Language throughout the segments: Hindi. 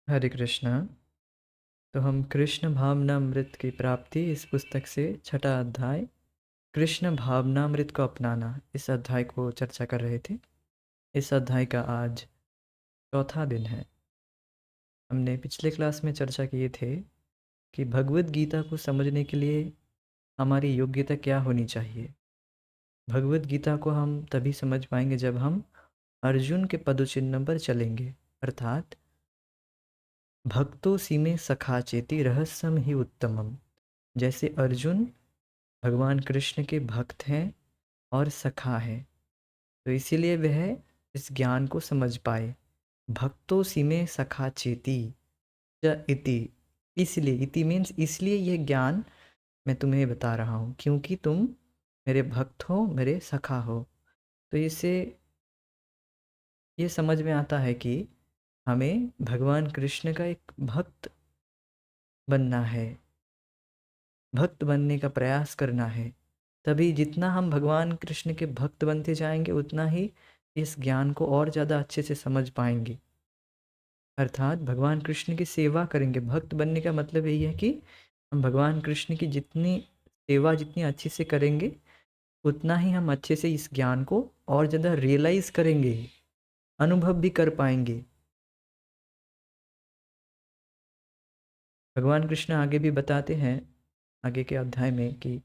हरे कृष्णा। तो हम कृष्ण भावनामृत की प्राप्ति इस पुस्तक से छठा अध्याय कृष्ण भावनामृत को अपनाना इस अध्याय को चर्चा कर रहे थे। इस अध्याय का आज चौथा दिन है। हमने पिछले क्लास में चर्चा किए थे कि भगवत गीता को समझने के लिए हमारी योग्यता क्या होनी चाहिए। भगवत गीता को हम तभी समझ पाएंगे जब हम अर्जुन के पदचिन्ह पर चलेंगे, अर्थात भक्तो सीमे सखा चेति रहस्यम ही उत्तमम। जैसे अर्जुन भगवान कृष्ण के भक्त हैं और सखा हैं, तो इसीलिए वह इस ज्ञान को समझ पाए। भक्तो सीमे सखा चेति च इति, इसलिए इति मीन्स इसलिए यह ज्ञान मैं तुम्हें बता रहा हूँ क्योंकि तुम मेरे भक्त हो, मेरे सखा हो। तो इससे ये समझ में आता है कि हमें भगवान कृष्ण का एक भक्त बनना है, भक्त बनने का प्रयास करना है। तभी जितना हम भगवान कृष्ण के भक्त बनते जाएंगे उतना ही इस ज्ञान को और ज़्यादा अच्छे से समझ पाएंगे। अर्थात भगवान कृष्ण की सेवा करेंगे। भक्त बनने का मतलब यही है कि हम भगवान कृष्ण की जितनी सेवा जितनी अच्छे से करेंगे उतना ही हम अच्छे से इस ज्ञान को और ज़्यादा रियलाइज़ करेंगे, अनुभव भी कर पाएंगे। भगवान कृष्ण आगे भी बताते हैं आगे के अध्याय में कि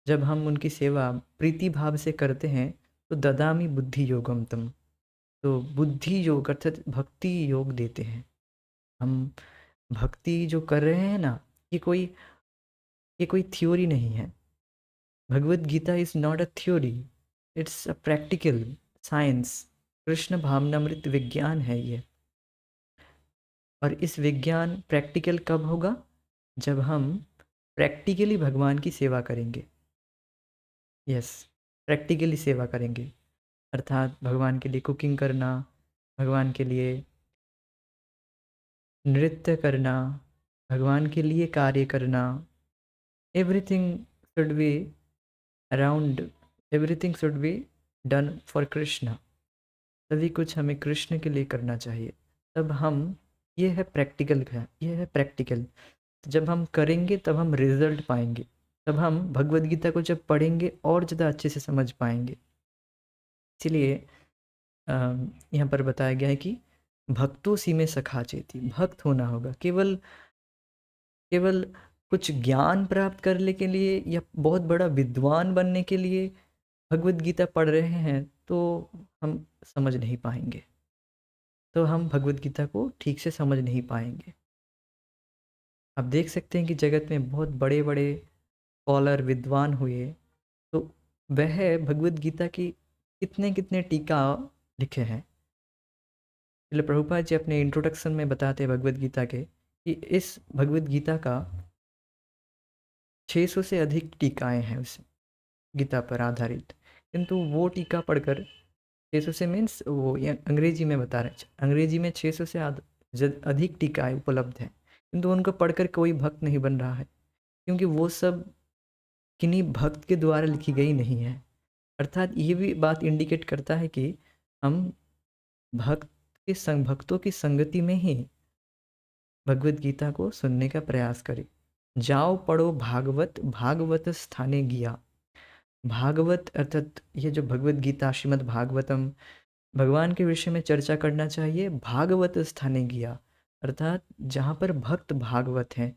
जब हम उनकी सेवा प्रीति भाव से करते हैं तो ददामी बुद्धि योगम तम, तो बुद्धि योग अर्थात भक्ति योग देते हैं हम। भक्ति जो कर रहे हैं ना, ये कोई थ्योरी नहीं है। Bhagavad Gita is not a theory, it's a practical science. Krishna भावनामृत विज्ञान है ये। और इस विज्ञान प्रैक्टिकल कब होगा? जब हम प्रैक्टिकली भगवान की सेवा करेंगे। यस, प्रैक्टिकली सेवा करेंगे, अर्थात भगवान के लिए कुकिंग करना, भगवान के लिए नृत्य करना, भगवान के लिए कार्य करना। Everything should be around, everything should be done for Krishna. सभी कुछ हमें कृष्ण के लिए करना चाहिए। तब हम, ये है प्रैक्टिकल है, ये है प्रैक्टिकल। जब हम करेंगे तब हम रिजल्ट पाएंगे, तब हम भगवद गीता को जब पढ़ेंगे और ज़्यादा अच्छे से समझ पाएंगे। इसीलिए यहाँ पर बताया गया है कि भक्तों सी में सखा चेती, भक्त होना होगा। केवल केवल कुछ ज्ञान प्राप्त करने के लिए या बहुत बड़ा विद्वान बनने के लिए भगवद गीता पढ़ रहे हैं तो हम समझ नहीं पाएंगे, तो हम भगवद गीता को ठीक से समझ नहीं पाएंगे। आप देख सकते हैं कि जगत में बहुत बड़े बड़े स्कॉलर विद्वान हुए, तो वह भगवद गीता की कितने कितने टीका लिखे हैं। इसलिए प्रभुपाद जी अपने इंट्रोडक्शन में बताते हैं भगवद गीता के कि इस भगवद गीता का 600 से अधिक टीकाएं हैं उस गीता पर आधारित। किंतु वो टीका पढ़कर 600 से मीन्स वो ये अंग्रेजी में बता रहे हैं, अंग्रेजी में 600 से अधिक टीकाएं उपलब्ध हैं, किंतु उनको पढ़कर कोई भक्त नहीं बन रहा है क्योंकि वो सब किन्हीं भक्त के द्वारा लिखी गई नहीं है। अर्थात ये भी बात इंडिकेट करता है कि हम भक्त के संग, भक्तों की संगति में ही भगवद गीता को सुनने का प्रयास करें। जाओ पढ़ो भागवत, भागवत स्थाने गिया। भागवत अर्थात ये जो भगवद गीता श्रीमद् भागवतम भगवान के विषय में चर्चा करना चाहिए। भागवत स्थाने गिया अर्थात जहाँ पर भक्त भागवत हैं,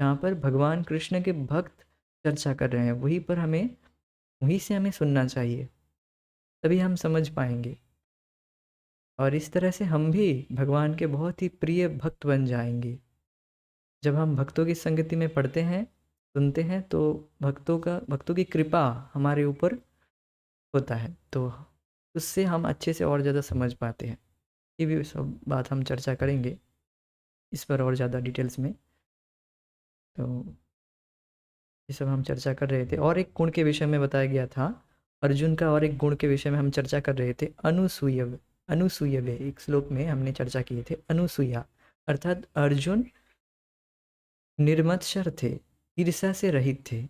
जहाँ पर भगवान कृष्ण के भक्त चर्चा कर रहे हैं, वहीं पर हमें, वहीं से हमें सुनना चाहिए, तभी हम समझ पाएंगे। और इस तरह से हम भी भगवान के बहुत ही प्रिय भक्त बन जाएंगे। जब हम भक्तों की संगति में पढ़ते हैं, सुनते हैं, तो भक्तों की कृपा हमारे ऊपर होता है, तो उससे हम अच्छे से और ज़्यादा समझ पाते हैं। ये भी सब बात हम चर्चा करेंगे इस पर और ज़्यादा डिटेल्स में। तो ये सब हम चर्चा कर रहे थे। और एक गुण के विषय में बताया गया था अर्जुन का, और एक गुण के विषय में हम चर्चा कर रहे थे अनुसूयव। अनुसूयव एक श्लोक में हमने चर्चा किए थे। अनुसूया अर्थात अर्जुन निर्मत्सर थे, ईर्ष्या से रहित थे।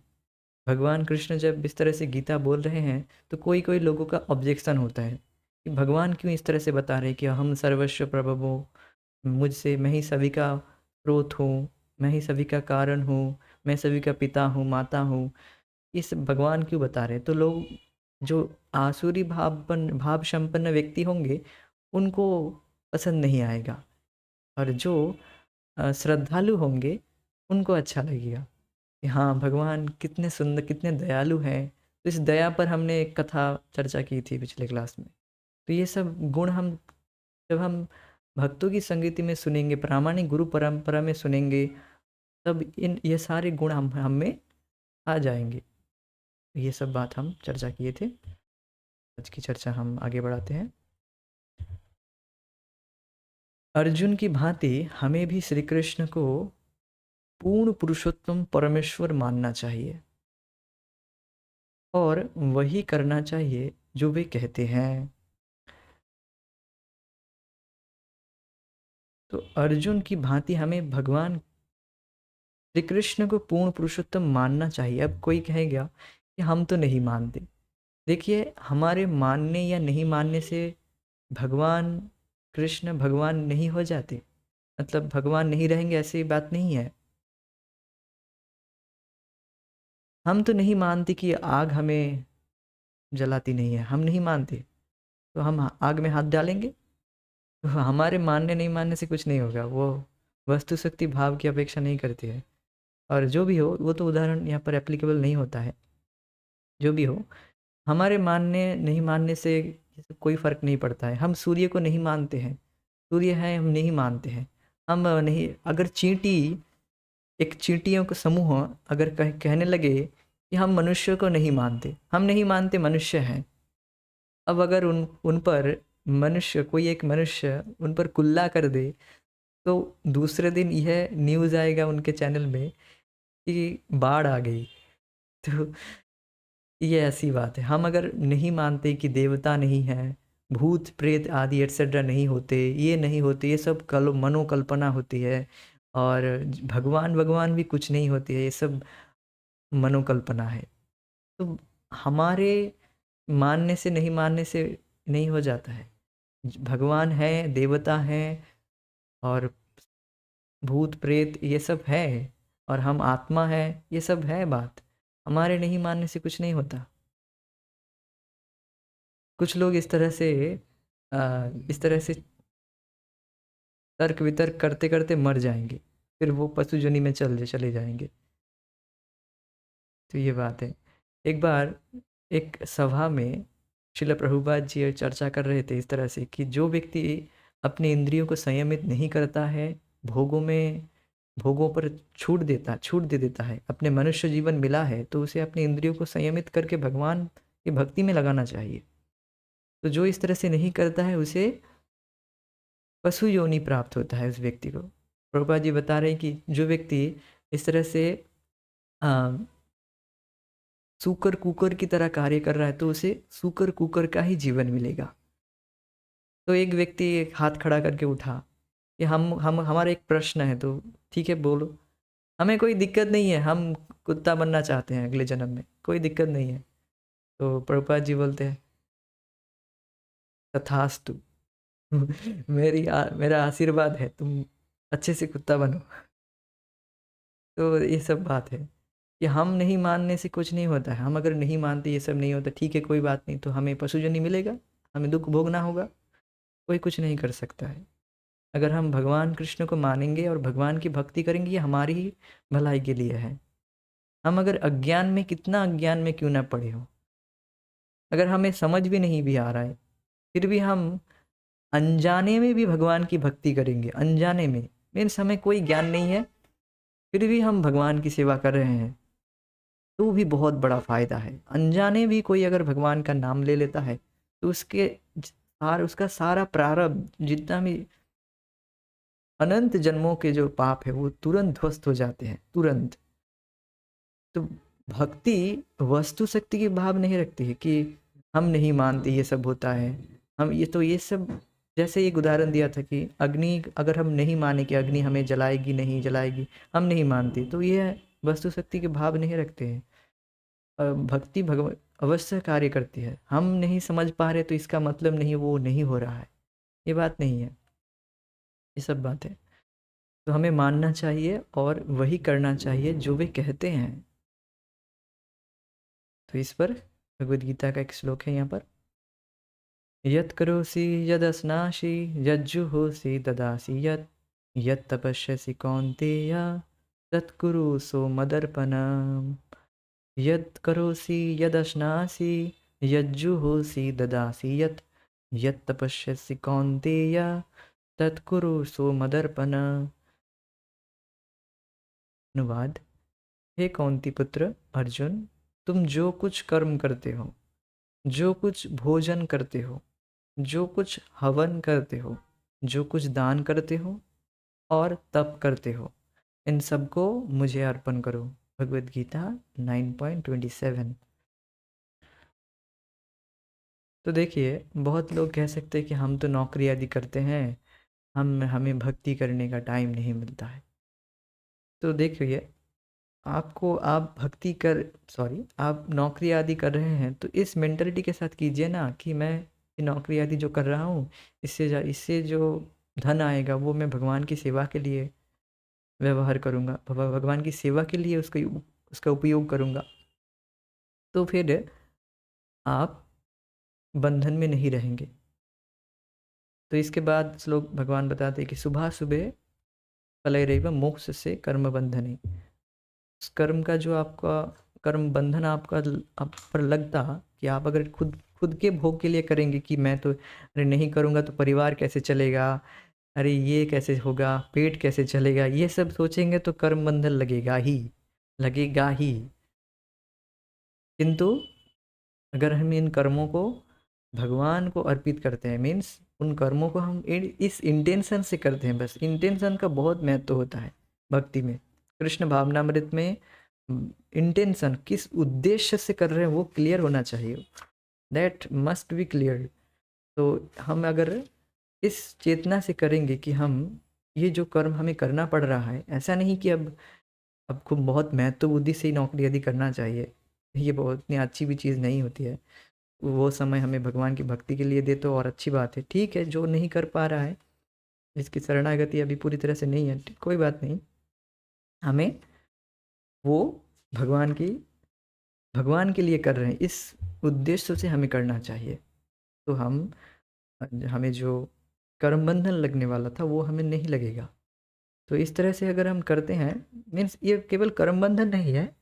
भगवान कृष्ण जब इस तरह से गीता बोल रहे हैं तो कोई कोई लोगों का ऑब्जेक्शन होता है कि भगवान क्यों इस तरह से बता रहे हैं कि हम सर्वस्व प्रभवो, मुझसे, मैं ही सभी का स्रोत हूँ, मैं ही सभी का कारण हूँ, मैं सभी का पिता हूँ, माता हूँ। ये सब भगवान क्यों बता रहे हैं? तो लोग जो आसुरी भाव संपन्न व्यक्ति होंगे, उनको पसंद नहीं आएगा, और जो श्रद्धालु होंगे, उनको अच्छा लगेगा कि हाँ, भगवान कितने सुंदर, कितने दयालु हैं। तो इस दया पर हमने एक कथा चर्चा की थी पिछले क्लास में। तो ये सब गुण हम, जब हम भक्तों की संगति में सुनेंगे, प्रामाणिक गुरु परंपरा में सुनेंगे, तब ये सारे गुण हम में आ जाएंगे। ये सब बात हम चर्चा किए थे। आज की चर्चा हम आगे बढ़ाते हैं। अर्जुन की भांति हमें भी श्री कृष्ण को पूर्ण पुरुषोत्तम परमेश्वर मानना चाहिए, और वही करना चाहिए जो वे कहते हैं। तो अर्जुन की भांति हमें भगवान श्री कृष्ण को पूर्ण पुरुषोत्तम मानना चाहिए। अब कोई कहेगा कि हम तो नहीं मानते। देखिए, हमारे मानने या नहीं मानने से भगवान कृष्ण भगवान नहीं हो जाते, मतलब भगवान नहीं रहेंगे, ऐसी बात नहीं है। हम तो नहीं मानते कि आग हमें जलाती नहीं है, हम नहीं मानते, तो हम आग में हाथ डालेंगे? तो हमारे मानने नहीं मानने से कुछ नहीं होगा, वो वस्तु शक्ति भाव की अपेक्षा नहीं करती है। और जो भी हो, वो तो उदाहरण यहाँ पर एप्लीकेबल नहीं होता है। जो भी हो, हमारे मानने नहीं मानने से कोई फ़र्क नहीं पड़ता है। हम सूर्य को नहीं मानते हैं, सूर्य है, हम नहीं मानते हैं। हम नहीं, अगर एक चींटियों का समूह अगर कहने लगे कि हम मनुष्य को नहीं मानते, हम नहीं मानते, मनुष्य हैं। अब अगर उन उन पर मनुष्य, कोई एक मनुष्य उन पर कुल्ला कर दे, तो दूसरे दिन यह न्यूज़ आएगा उनके चैनल में कि बाढ़ आ गई। तो ये ऐसी बात है। हम अगर नहीं मानते कि देवता नहीं है, भूत प्रेत आदि एटसेट्रा नहीं होते, ये नहीं होते, ये सब मनोकल्पना होती है, और भगवान भगवान भी कुछ नहीं होती है, ये सब मनोकल्पना है। तो हमारे मानने से नहीं मानने से नहीं हो जाता है। भगवान है, देवता है, और भूत प्रेत ये सब है, और हम आत्मा है, ये सब है बात। हमारे नहीं मानने से कुछ नहीं होता। कुछ लोग इस तरह से तर्क वितर्क करते करते मर जाएंगे, फिर वो पशु जोनि में चले जाएंगे। तो ये बात है। एक बार एक सभा में श्रील प्रभुपाद जी चर्चा कर रहे थे इस तरह से कि जो व्यक्ति अपने इंद्रियों को संयमित नहीं करता है, भोगों पर छूट दे देता है, अपने मनुष्य जीवन मिला है तो उसे अपने इंद्रियों को संयमित करके भगवान की भक्ति में लगाना चाहिए। तो जो इस तरह से नहीं करता है, उसे पशु योनि प्राप्त होता है उस व्यक्ति को। प्रभुपाद जी बता रहे हैं कि जो व्यक्ति इस तरह से सूकर कुकर की तरह कार्य कर रहा है, तो उसे सूकर कुकर का ही जीवन मिलेगा। तो एक व्यक्ति एक हाथ खड़ा करके उठा कि हम हमारा एक प्रश्न है, तो ठीक है बोलो। हमें कोई दिक्कत नहीं है, हम कुत्ता बनना चाहते हैं अगले जन्म में, कोई दिक्कत नहीं है। तो प्रभुपाद जी बोलते हैं, तथास्तु। मेरा आशीर्वाद है, तुम अच्छे से कुत्ता बनो। तो ये सब बात है कि हम नहीं मानने से कुछ नहीं होता है। हम अगर नहीं मानते, ये सब नहीं होता, ठीक है कोई बात नहीं, तो हमें पशुजन्य मिलेगा, हमें दुख भोगना होगा, कोई कुछ नहीं कर सकता है। अगर हम भगवान कृष्ण को मानेंगे और भगवान की भक्ति करेंगे, ये हमारी ही भलाई के लिए है। हम अगर अज्ञान में, कितना अज्ञान में क्यों ना पड़े हो, अगर हमें समझ भी नहीं भी आ रहा है, फिर भी हम अनजाने में भी भगवान की भक्ति करेंगे। अनजाने में मीन्स हमें कोई ज्ञान नहीं है, फिर भी हम भगवान की सेवा कर रहे हैं, तो भी बहुत बड़ा फायदा है। अनजाने भी कोई अगर भगवान का नाम ले लेता है, तो उसका सारा प्रारब्ध, जितना भी अनंत जन्मों के जो पाप है, वो तुरंत ध्वस्त हो जाते हैं, तुरंत। तो भक्ति वस्तु शक्ति की भाव नहीं रखती है कि हम नहीं मानते ये सब होता है, हम ये सब, जैसे एक उदाहरण दिया था कि अग्नि, अगर हम नहीं माने कि अग्नि हमें जलाएगी नहीं जलाएगी, हम नहीं मानते, तो ये वस्तु शक्ति के भाव नहीं रखते हैं। भक्ति भगवान अवश्य कार्य करती है। हम नहीं समझ पा रहे तो इसका मतलब नहीं वो नहीं हो रहा है, ये बात नहीं है। ये सब बात है। तो हमें मानना चाहिए और वही करना चाहिए जो वे कहते हैं। तो इस पर भगवद गीता का एक श्लोक है यहाँ पर, यत् करोसि यदस्नासि यज्जुहोसि ददासि यत् यत् तपस्यसि कौन्तेय तत्कुरु सो मदर्पणम्। यत् करोसि यदश्नासि यज्जुहोसि ददासि यत् यत् तपस्यसि कौन्तेय तत्कुरु सो मदर्पणम्। अनुवाद, हे कौंती पुत्र अर्जुन, तुम जो कुछ कर्म करते हो, जो कुछ भोजन करते हो, जो कुछ हवन करते हो, जो कुछ दान करते हो और तप करते हो, इन सबको मुझे अर्पण करो। भगवद गीता 9.27। तो देखिए, बहुत लोग कह सकते हैं कि हम तो नौकरी आदि करते हैं, हमें भक्ति करने का टाइम नहीं मिलता है। तो देखिए, आप नौकरी आदि कर रहे हैं तो इस मेंटलिटी के साथ कीजिए ना कि मैं ये नौकरी आदि जो कर रहा हूँ, इससे जो धन आएगा वो मैं भगवान की सेवा के लिए व्यवहार करूँगा, भगवान की सेवा के लिए उसका उपयोग करूँगा। तो फिर आप बंधन में नहीं रहेंगे। तो इसके बाद श्लोक भगवान बताते हैं कि सुबह सुबह कलैरेव मोक्ष से कर्म बंधने। उस कर्म का जो आपका कर्म बंधन आप पर लगता कि आप अगर खुद खुद के भोग के लिए करेंगे कि मैं तो अरे नहीं करूँगा तो परिवार कैसे चलेगा, अरे ये कैसे होगा, पेट कैसे चलेगा, ये सब सोचेंगे तो कर्म बंधन लगेगा ही। किंतु अगर हम इन कर्मों को भगवान को अर्पित करते हैं, मीन्स उन कर्मों को हम इस इंटेंशन से करते हैं, बस इंटेंशन का बहुत महत्व होता है भक्ति में। कृष्ण भावनामृत में इंटेंशन किस उद्देश्य से कर रहे हैं वो क्लियर होना चाहिए, दैट मस्ट बी क्लियर। तो हम अगर इस चेतना से करेंगे कि हम ये जो कर्म हमें करना पड़ रहा है, ऐसा नहीं कि अब आपको बहुत महत्व बुद्धि से ही नौकरी आदि करना चाहिए, ये बहुत इतनी अच्छी भी चीज़ नहीं होती है। वो समय हमें भगवान की भक्ति के लिए दे तो और अच्छी बात है, ठीक है। जो नहीं कर पा रहा है, जिसकी शरणागति अभी पूरी तरह से नहीं है, कोई बात नहीं, हमें वो भगवान के लिए कर रहे हैं, इस उद्देश्य से हमें करना चाहिए। तो हमें जो कर्म बंधन लगने वाला था वो हमें नहीं लगेगा। तो इस तरह से अगर हम करते हैं, मीन्स ये केवल कर्म बंधन नहीं है,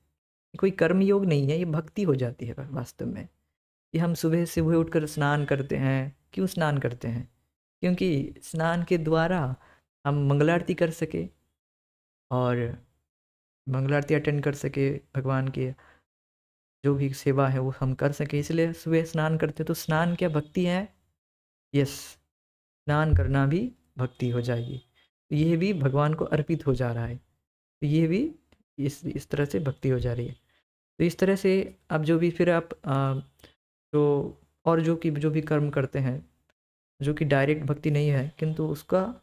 कोई कर्म योग नहीं है, ये भक्ति हो जाती है वास्तव में। कि हम सुबह सुबह उठकर स्नान करते हैं। क्यों स्नान करते हैं? क्योंकि स्नान के द्वारा हम मंगल आरती कर सके और मंगल आरती अटेंड कर सके, भगवान की जो भी सेवा है वो हम कर सके, इसलिए सुबह स्नान करते। तो स्नान क्या भक्ति है? यस, स्नान करना भी भक्ति हो जाएगी। तो ये भी भगवान को अर्पित हो जा रहा है, तो ये भी इस तरह से भक्ति हो जा रही है। तो इस तरह से अब जो भी फिर आप जो और जो भी कर्म करते हैं, जो कि डायरेक्ट भक्ति नहीं है, किंतु उसका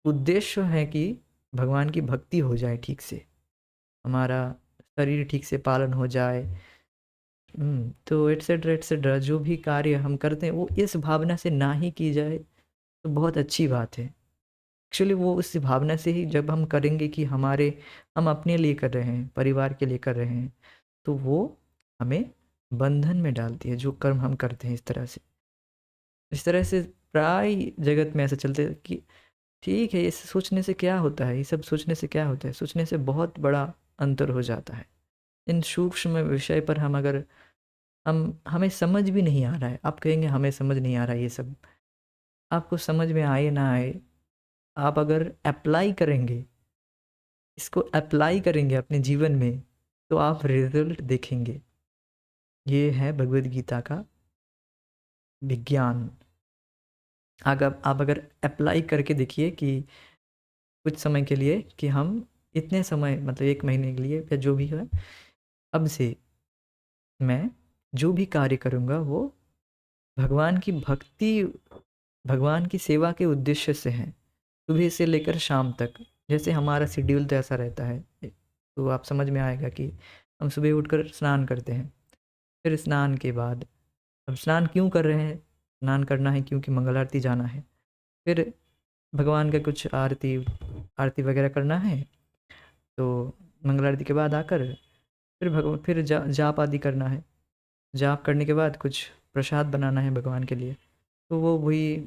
उद्देश्य है कि भगवान की भक्ति हो जाए ठीक से, हमारा शरीर ठीक से पालन हो जाए। तो एट्सेट्रा एट्सेट्रा जो भी कार्य हम करते हैं वो इस भावना से ना ही की जाए तो बहुत अच्छी बात है। एक्चुअली वो उस भावना से ही जब हम करेंगे कि हम अपने लिए कर रहे हैं, परिवार के लिए कर रहे हैं, तो वो हमें बंधन में डालती है, जो कर्म हम करते हैं इस तरह से प्राय जगत में ऐसा चलते है कि ठीक है, इस सोचने से क्या होता है, ये सब सोचने से क्या होता है, सोचने से बहुत बड़ा अंतर हो जाता है। इन सूक्ष्म विषय पर हमें समझ भी नहीं आ रहा है। आप कहेंगे हमें समझ नहीं आ रहा है ये सब, आपको समझ में आए ना आए, आप अगर इसको अप्लाई करेंगे अपने जीवन में, तो आप रिजल्ट देखेंगे। ये है भगवद गीता का विज्ञान। अगर आप अगर अप्लाई करके देखिए कि कुछ समय के लिए कि हम इतने समय, मतलब 1 महीने के लिए या जो भी है, अब से मैं जो भी कार्य करूँगा वो भगवान की भक्ति, भगवान की सेवा के उद्देश्य से है, सुबह से लेकर शाम तक। जैसे हमारा शेड्यूल तो ऐसा रहता है, तो आप समझ में आएगा कि हम सुबह उठकर स्नान करते हैं, फिर स्नान के बाद, अब स्नान क्यों कर रहे हैं? स्नान करना है क्योंकि मंगल आरती जाना है। फिर भगवान का कुछ आरती आरती वगैरह करना है, तो मंगल आरती के बाद आकर फिर जाप आदि करना है। जाप करने के बाद कुछ प्रसाद बनाना है भगवान के लिए, तो वो वही,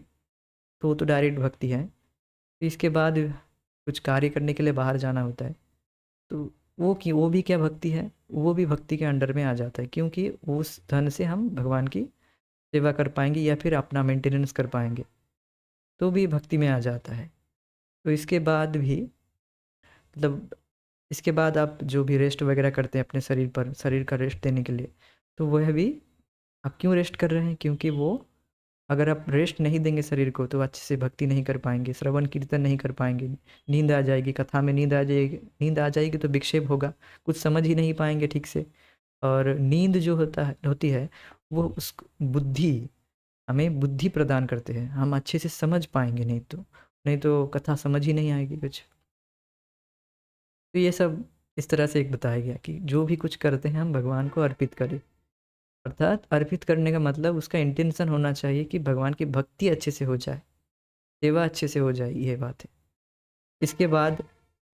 तो वो तो डायरेक्ट भक्ति है। फिर इसके बाद कुछ कार्य करने के लिए बाहर जाना होता है, तो वो भी क्या भक्ति है, वो भी भक्ति के अंडर में आ जाता है, क्योंकि उस धन से हम भगवान की सेवा कर पाएंगे या फिर अपना मेंटेनेंस कर पाएंगे, तो भी भक्ति में आ जाता है। तो इसके बाद भी मतलब इसके बाद आप जो भी रेस्ट वगैरह करते हैं अपने शरीर पर, शरीर का रेस्ट देने के लिए, तो वह भी आप क्यों रेस्ट कर रहे हैं, क्योंकि वो अगर आप रेस्ट नहीं देंगे शरीर को तो अच्छे से भक्ति नहीं कर पाएंगे, श्रवण कीर्तन नहीं कर पाएंगे, नींद आ जाएगी, कथा में नींद आ जाएगी तो विक्षेप होगा, कुछ समझ ही नहीं पाएंगे ठीक से। और नींद जो होती है वो उस बुद्धि, हमें बुद्धि प्रदान करते हैं, हम अच्छे से समझ पाएंगे, नहीं तो कथा समझ ही नहीं आएगी कुछ। तो ये सब इस तरह से एक बताया गया कि जो भी कुछ करते हैं हम भगवान को अर्पित करें, अर्थात अर्पित करने का मतलब उसका इंटेंशन होना चाहिए कि भगवान की भक्ति अच्छे से हो जाए, सेवा अच्छे से हो जाए, ये बात है। इसके बाद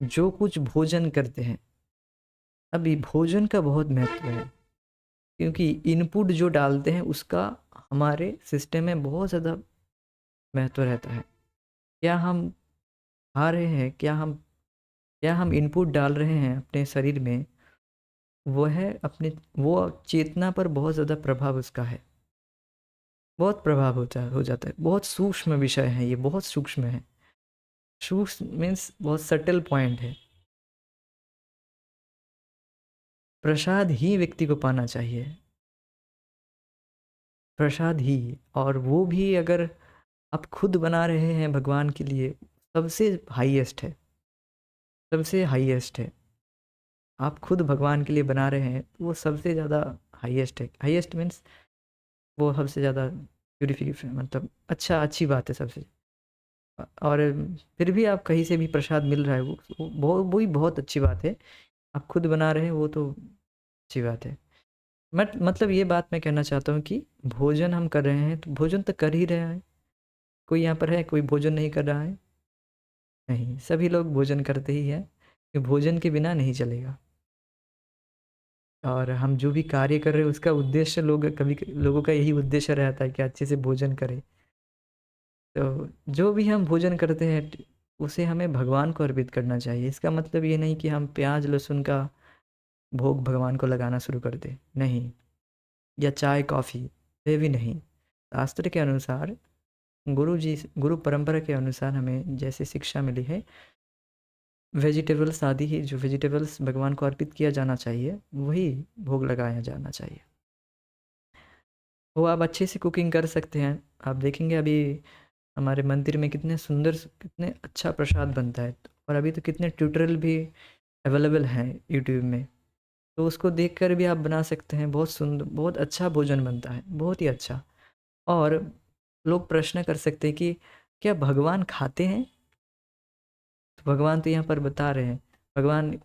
जो कुछ भोजन करते हैं, अभी भोजन का बहुत महत्व है, क्योंकि इनपुट जो डालते हैं उसका हमारे सिस्टम में बहुत ज़्यादा महत्व रहता है। क्या हम खा रहे हैं, क्या हम इनपुट डाल रहे हैं अपने शरीर में, वो है अपने, वो चेतना पर बहुत ज़्यादा प्रभाव उसका है, बहुत प्रभाव हो जाता है। बहुत सूक्ष्म विषय है ये, बहुत सूक्ष्म है। सूक्ष्म मीन्स बहुत सटल पॉइंट है। प्रसाद ही व्यक्ति को पाना चाहिए, प्रसाद ही, और वो भी अगर आप खुद बना रहे हैं भगवान के लिए, सबसे हाईएस्ट है, सबसे हाईएस्ट है। आप खुद भगवान के लिए बना रहे हैं तो वो सबसे ज़्यादा हाईएस्ट है। हाईएस्ट मीन्स वो सबसे ज़्यादा प्यूरिफिकेशन, मतलब अच्छी बात है सबसे। और फिर भी आप कहीं से भी प्रसाद मिल रहा है, वो ही बहुत अच्छी बात है। आप खुद बना रहे हैं वो तो अच्छी बात है। मतलब ये बात मैं कहना चाहता हूँ कि भोजन हम कर रहे हैं तो भोजन तो कर ही रहे हैं। कोई यहाँ पर है कोई भोजन नहीं कर रहा है? नहीं, सभी लोग भोजन करते ही हैं, कि भोजन के बिना नहीं चलेगा। और हम जो भी कार्य कर रहे हैं उसका उद्देश्य, लोगों का यही उद्देश्य रहता है कि अच्छे से भोजन करें। तो जो भी हम भोजन करते हैं उसे हमें भगवान को अर्पित करना चाहिए। इसका मतलब ये नहीं कि हम प्याज लहसुन का भोग भगवान को लगाना शुरू कर दें, नहीं, या चाय कॉफ़ी, ये भी नहीं। शास्त्र के अनुसार, गुरु परंपरा के अनुसार हमें जैसे शिक्षा मिली है, वेजिटेबल्स आदि ही, जो वेजिटेबल्स भगवान को अर्पित किया जाना चाहिए वही भोग लगाया जाना चाहिए। वो आप अच्छे से कुकिंग कर सकते हैं। आप देखेंगे अभी हमारे मंदिर में कितने सुंदर, कितने अच्छा प्रसाद बनता है, और अभी तो कितने ट्यूटोरियल भी अवेलेबल हैं यूट्यूब में, तो उसको देखकर भी आप बना सकते हैं। बहुत सुंदर, बहुत अच्छा भोजन बनता है, बहुत ही अच्छा। और लोग प्रश्न कर सकते हैं कि क्या भगवान खाते हैं? तो भगवान तो यहाँ पर बता रहे हैं, भगवान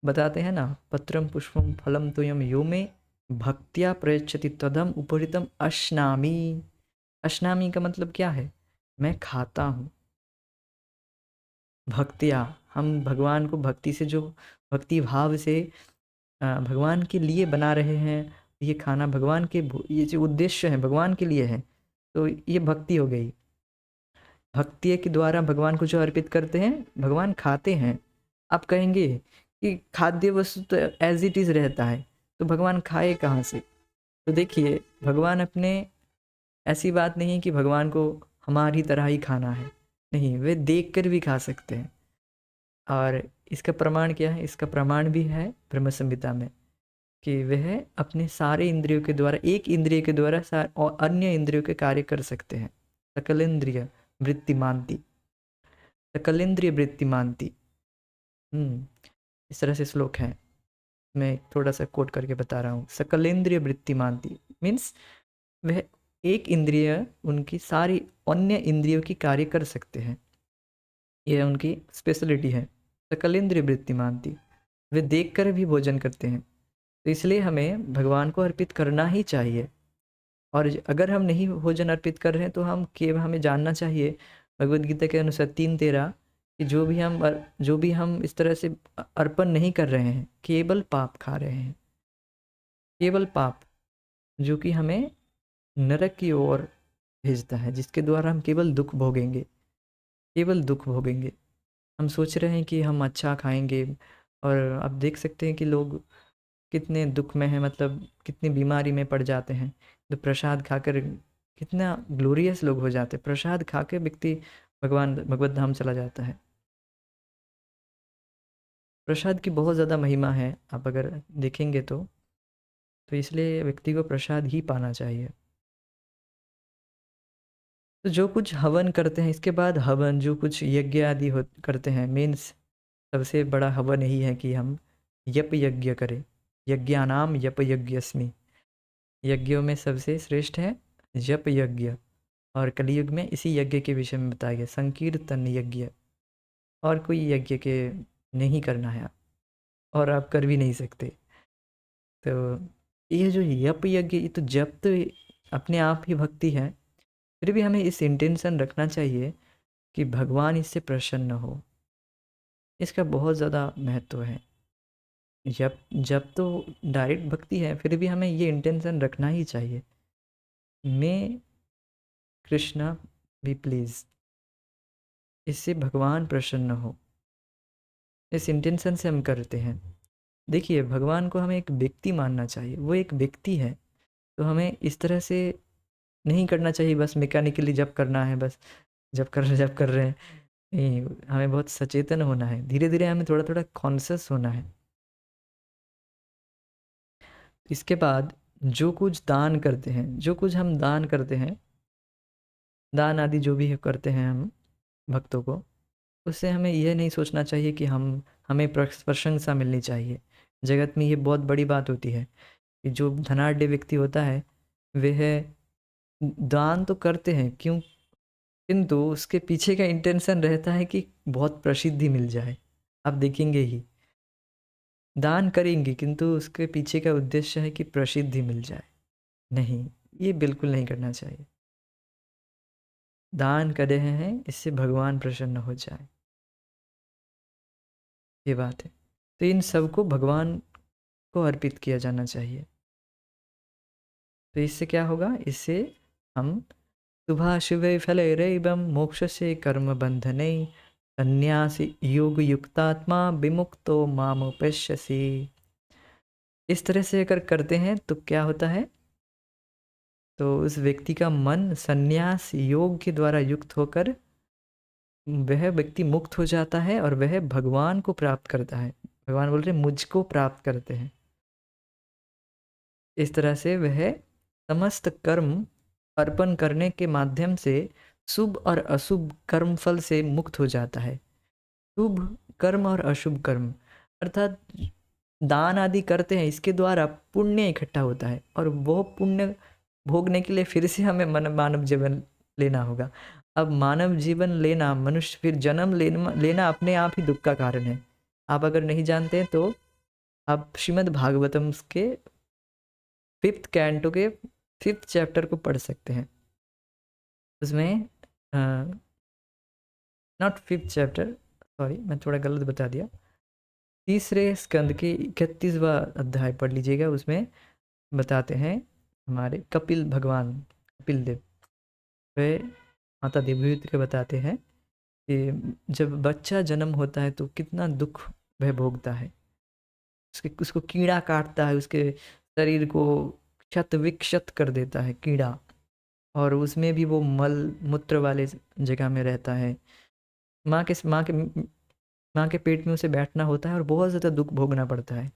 बताते हैं ना, पत्रम पुष्पम फलम तोयम यो मे भक्त्या प्रयच्छति तदम उपरितम अश्नामी। अश्नामी का मतलब क्या है? मैं खाता हूँ। भक्तिया, हम भगवान को भक्ति से, जो भक्ति भाव से भगवान के लिए बना रहे हैं, ये खाना भगवान के, ये जो उद्देश्य है भगवान के लिए है, तो ये भक्ति हो गई। भक्ति के द्वारा भगवान को जो अर्पित करते हैं भगवान खाते हैं। आप कहेंगे कि खाद्य वस्तु तो एज इट इज़ रहता है, तो भगवान खाए कहाँ से? तो देखिए, भगवान अपने, ऐसी बात नहीं है कि भगवान को हमारी तरह ही खाना है, नहीं, वे देख कर भी खा सकते हैं। और इसका प्रमाण क्या है? इसका प्रमाण भी है ब्रह्म संहिता में, कि वह अपने सारे इंद्रियों के द्वारा, एक इंद्रिय के द्वारा और अन्य इंद्रियों के कार्य कर सकते हैं। सकलेंद्रिय वृत्ति मानती, सकलेंद्रिय वृत्ति मानती। इस तरह से श्लोक है, मैं थोड़ा सा कोट करके बता रहा हूँ। सकलेंद्रिय वृत्ति मानती मीन्स वह एक इंद्रिय उनकी सारी अन्य इंद्रियों की कार्य कर सकते हैं, यह उनकी स्पेशलिटी है। सकलेंद्रिय वृत्ति मानती, वे देख कर भी भोजन करते हैं, तो इसलिए हमें भगवान को अर्पित करना ही चाहिए। और अगर हम नहीं भोजन अर्पित कर रहे हैं तो हमें जानना चाहिए भगवद गीता के अनुसार 3:13 कि जो भी हम इस तरह से अर्पण नहीं कर रहे हैं, केवल पाप खा रहे हैं, केवल पाप, जो कि हमें नरक की ओर भेजता है, जिसके द्वारा हम केवल दुख भोगेंगे, केवल दुख भोगेंगे। हम सोच रहे हैं कि हम अच्छा खाएंगे, और आप देख सकते हैं कि लोग कितने दुख में हैं, मतलब कितनी बीमारी में पड़ जाते हैं। तो प्रसाद खाकर कितना ग्लोरियस लोग हो जाते हैं, प्रसाद खा के व्यक्ति भगवत धाम चला जाता है। प्रसाद की बहुत ज़्यादा महिमा है, आप अगर देखेंगे तो इसलिए व्यक्ति को प्रसाद ही पाना चाहिए। तो जो कुछ हवन करते हैं, इसके बाद हवन जो कुछ यज्ञ आदि करते हैं, मीन्स सबसे बड़ा हवन यही है कि हम यप यज्ञ करें। यज्ञानाम यप यज्ञस्मि, यज्ञों में सबसे श्रेष्ठ है जप यज्ञ। और कलयुग में इसी यज्ञ के विषय में बताया गया, संकीर्तन यज्ञ। और कोई यज्ञ के नहीं करना है, और आप कर भी नहीं सकते। तो ये जो यप यज्ञ, ये तो जप तो अपने आप ही भक्ति है, फिर भी हमें इस इंटेंशन रखना चाहिए कि भगवान इससे प्रसन्न हो। इसका बहुत ज़्यादा महत्व है। जप जप तो डायरेक्ट भक्ति है, फिर भी हमें ये इंटेंशन रखना ही चाहिए, मैं कृष्णा बी प्लीज, इससे भगवान प्रसन्न हो। इस इंटेंशन से हम करते हैं। देखिए, भगवान को हमें एक व्यक्ति मानना चाहिए, वो एक व्यक्ति है। तो हमें इस तरह से नहीं करना चाहिए बस मैकेनिकली जप करना है, बस जप कर रहे हैं। नहीं, हमें बहुत सचेतन होना है, धीरे धीरे हमें थोड़ा थोड़ा कॉन्शियस होना है। इसके बाद जो कुछ दान करते हैं, जो कुछ हम दान करते हैं, दान आदि जो भी करते हैं हम भक्तों को, उससे हमें यह नहीं सोचना चाहिए कि हमें प्रशंसा मिलनी चाहिए। जगत में ये बहुत बड़ी बात होती है कि जो धनाढ़ व्यक्ति होता है, वह दान तो करते हैं क्यों, किंतु उसके पीछे का इंटेंशन रहता है कि बहुत प्रसिद्धि मिल जाए। आप देखेंगे ही, दान करेंगे किंतु उसके पीछे का उद्देश्य है कि प्रसिद्धि मिल जाए। नहीं, ये बिल्कुल नहीं करना चाहिए। दान कर रहे हैं इससे भगवान प्रसन्न हो जाए, ये बात है। तो इन सब को भगवान को अर्पित किया जाना चाहिए। तो इससे क्या होगा, इससे हम शुभाशुभे फलैरेवं मोक्षसे कर्म बंधने संन्यासी योग युक्तात्मा विमुक्तो मामुपश्यसि। इस तरह से अगर करते हैं तो क्या होता है, तो उस व्यक्ति का मन संन्यास योग के द्वारा युक्त होकर वह व्यक्ति मुक्त हो जाता है, और वह भगवान को प्राप्त करता है। भगवान बोल रहे मुझको प्राप्त करते हैं। इस तरह से वह समस्त कर्म अर्पण करने के माध्यम से शुभ और अशुभ कर्म फल से मुक्त हो जाता है। शुभ कर्म और अशुभ कर्म अर्थात दान आदि करते हैं, इसके द्वारा पुण्य इकट्ठा होता है, और वो पुण्य भोगने के लिए फिर से हमें मानव जीवन लेना होगा। अब मानव जीवन लेना, मनुष्य फिर जन्म लेना अपने आप ही दुख का कारण है। आप अगर नहीं जानते हैं तो आप श्रीमद् भागवतम के 5th कैंटो के 5th चैप्टर को पढ़ सकते हैं। उसमें नॉट 5th चैप्टर, सॉरी मैं थोड़ा गलत बता दिया, तीसरे स्कंद के 31वां अध्याय पढ़ लीजिएगा। उसमें बताते हैं हमारे कपिल भगवान, कपिल देव, वे माता देवहूति के बताते हैं कि जब बच्चा जन्म होता है तो कितना दुख वह भोगता है। उसको कीड़ा काटता है, उसके शरीर को क्षत विक्षत कर देता है कीड़ा, और उसमें भी वो मल मूत्र वाले जगह में रहता है। माँ के पेट में उसे बैठना होता है और बहुत ज़्यादा दुख भोगना पड़ता है।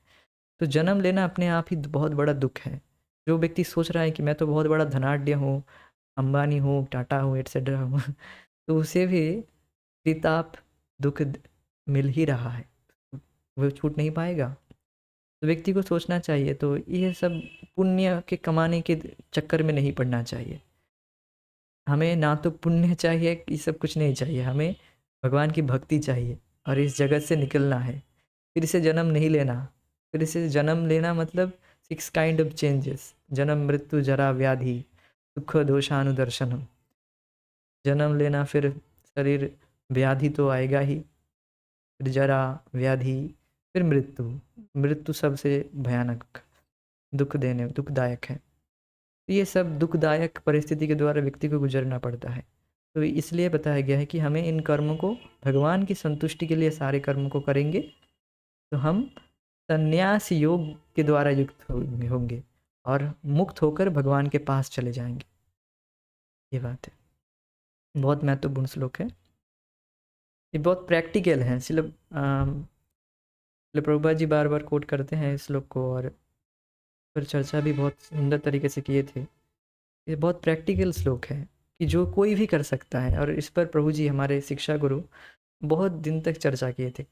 तो जन्म लेना अपने आप ही बहुत बड़ा दुख है। जो व्यक्ति सोच रहा है कि मैं तो बहुत बड़ा धनाढ्य हूँ, अंबानी हूँ, टाटा हूँ, एट्सेट्रा हूँ तो उसे भी त्रिताप दुख मिल ही रहा है, वो छूट नहीं पाएगा। तो व्यक्ति को सोचना चाहिए, तो ये सब पुण्य के कमाने के चक्कर में नहीं पड़ना चाहिए। हमें ना तो पुण्य चाहिए, ये सब कुछ नहीं चाहिए, हमें भगवान की भक्ति चाहिए, और इस जगत से निकलना है, फिर से जन्म नहीं लेना। फिर से जन्म लेना मतलब 6 काइंड ऑफ चेंजेस, जन्म मृत्यु जरा व्याधि दुख दोषानुदर्शनम। जन्म लेना, फिर शरीर व्याधि तो आएगा ही, फिर जरा, व्याधि, फिर मृत्यु। मृत्यु सबसे भयानक, दुखदायक है। तो ये सब दुखदायक परिस्थिति के द्वारा व्यक्ति को गुजरना पड़ता है। तो इसलिए बताया गया है कि हमें इन कर्मों को भगवान की संतुष्टि के लिए सारे कर्मों को करेंगे तो हम संन्यास योग के द्वारा युक्त होंगे और मुक्त होकर भगवान के पास चले जाएंगे। ये बात है, बहुत महत्वपूर्ण श्लोक है, ये बहुत प्रैक्टिकल है। शिल प्रभुपाद जी बार बार कोट करते हैं इस श्लोक को और फिर चर्चा भी बहुत सुंदर तरीके से किए थे। ये बहुत प्रैक्टिकल श्लोक है कि जो कोई भी कर सकता है, और इस पर प्रभु जी हमारे शिक्षा गुरु बहुत दिन तक चर्चा किए थे,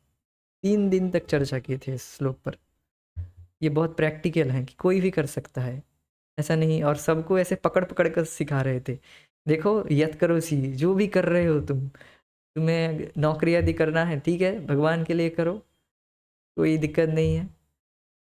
3 दिन तक चर्चा किए थे इस श्लोक पर। ये बहुत प्रैक्टिकल है कि कोई भी कर सकता है, ऐसा नहीं, और सबको ऐसे पकड़ पकड़ कर सिखा रहे थे। देखो यत करो सी, जो भी कर रहे हो तुम्हें नौकरी आदि करना है, ठीक है, भगवान के लिए करो, कोई दिक्कत नहीं है।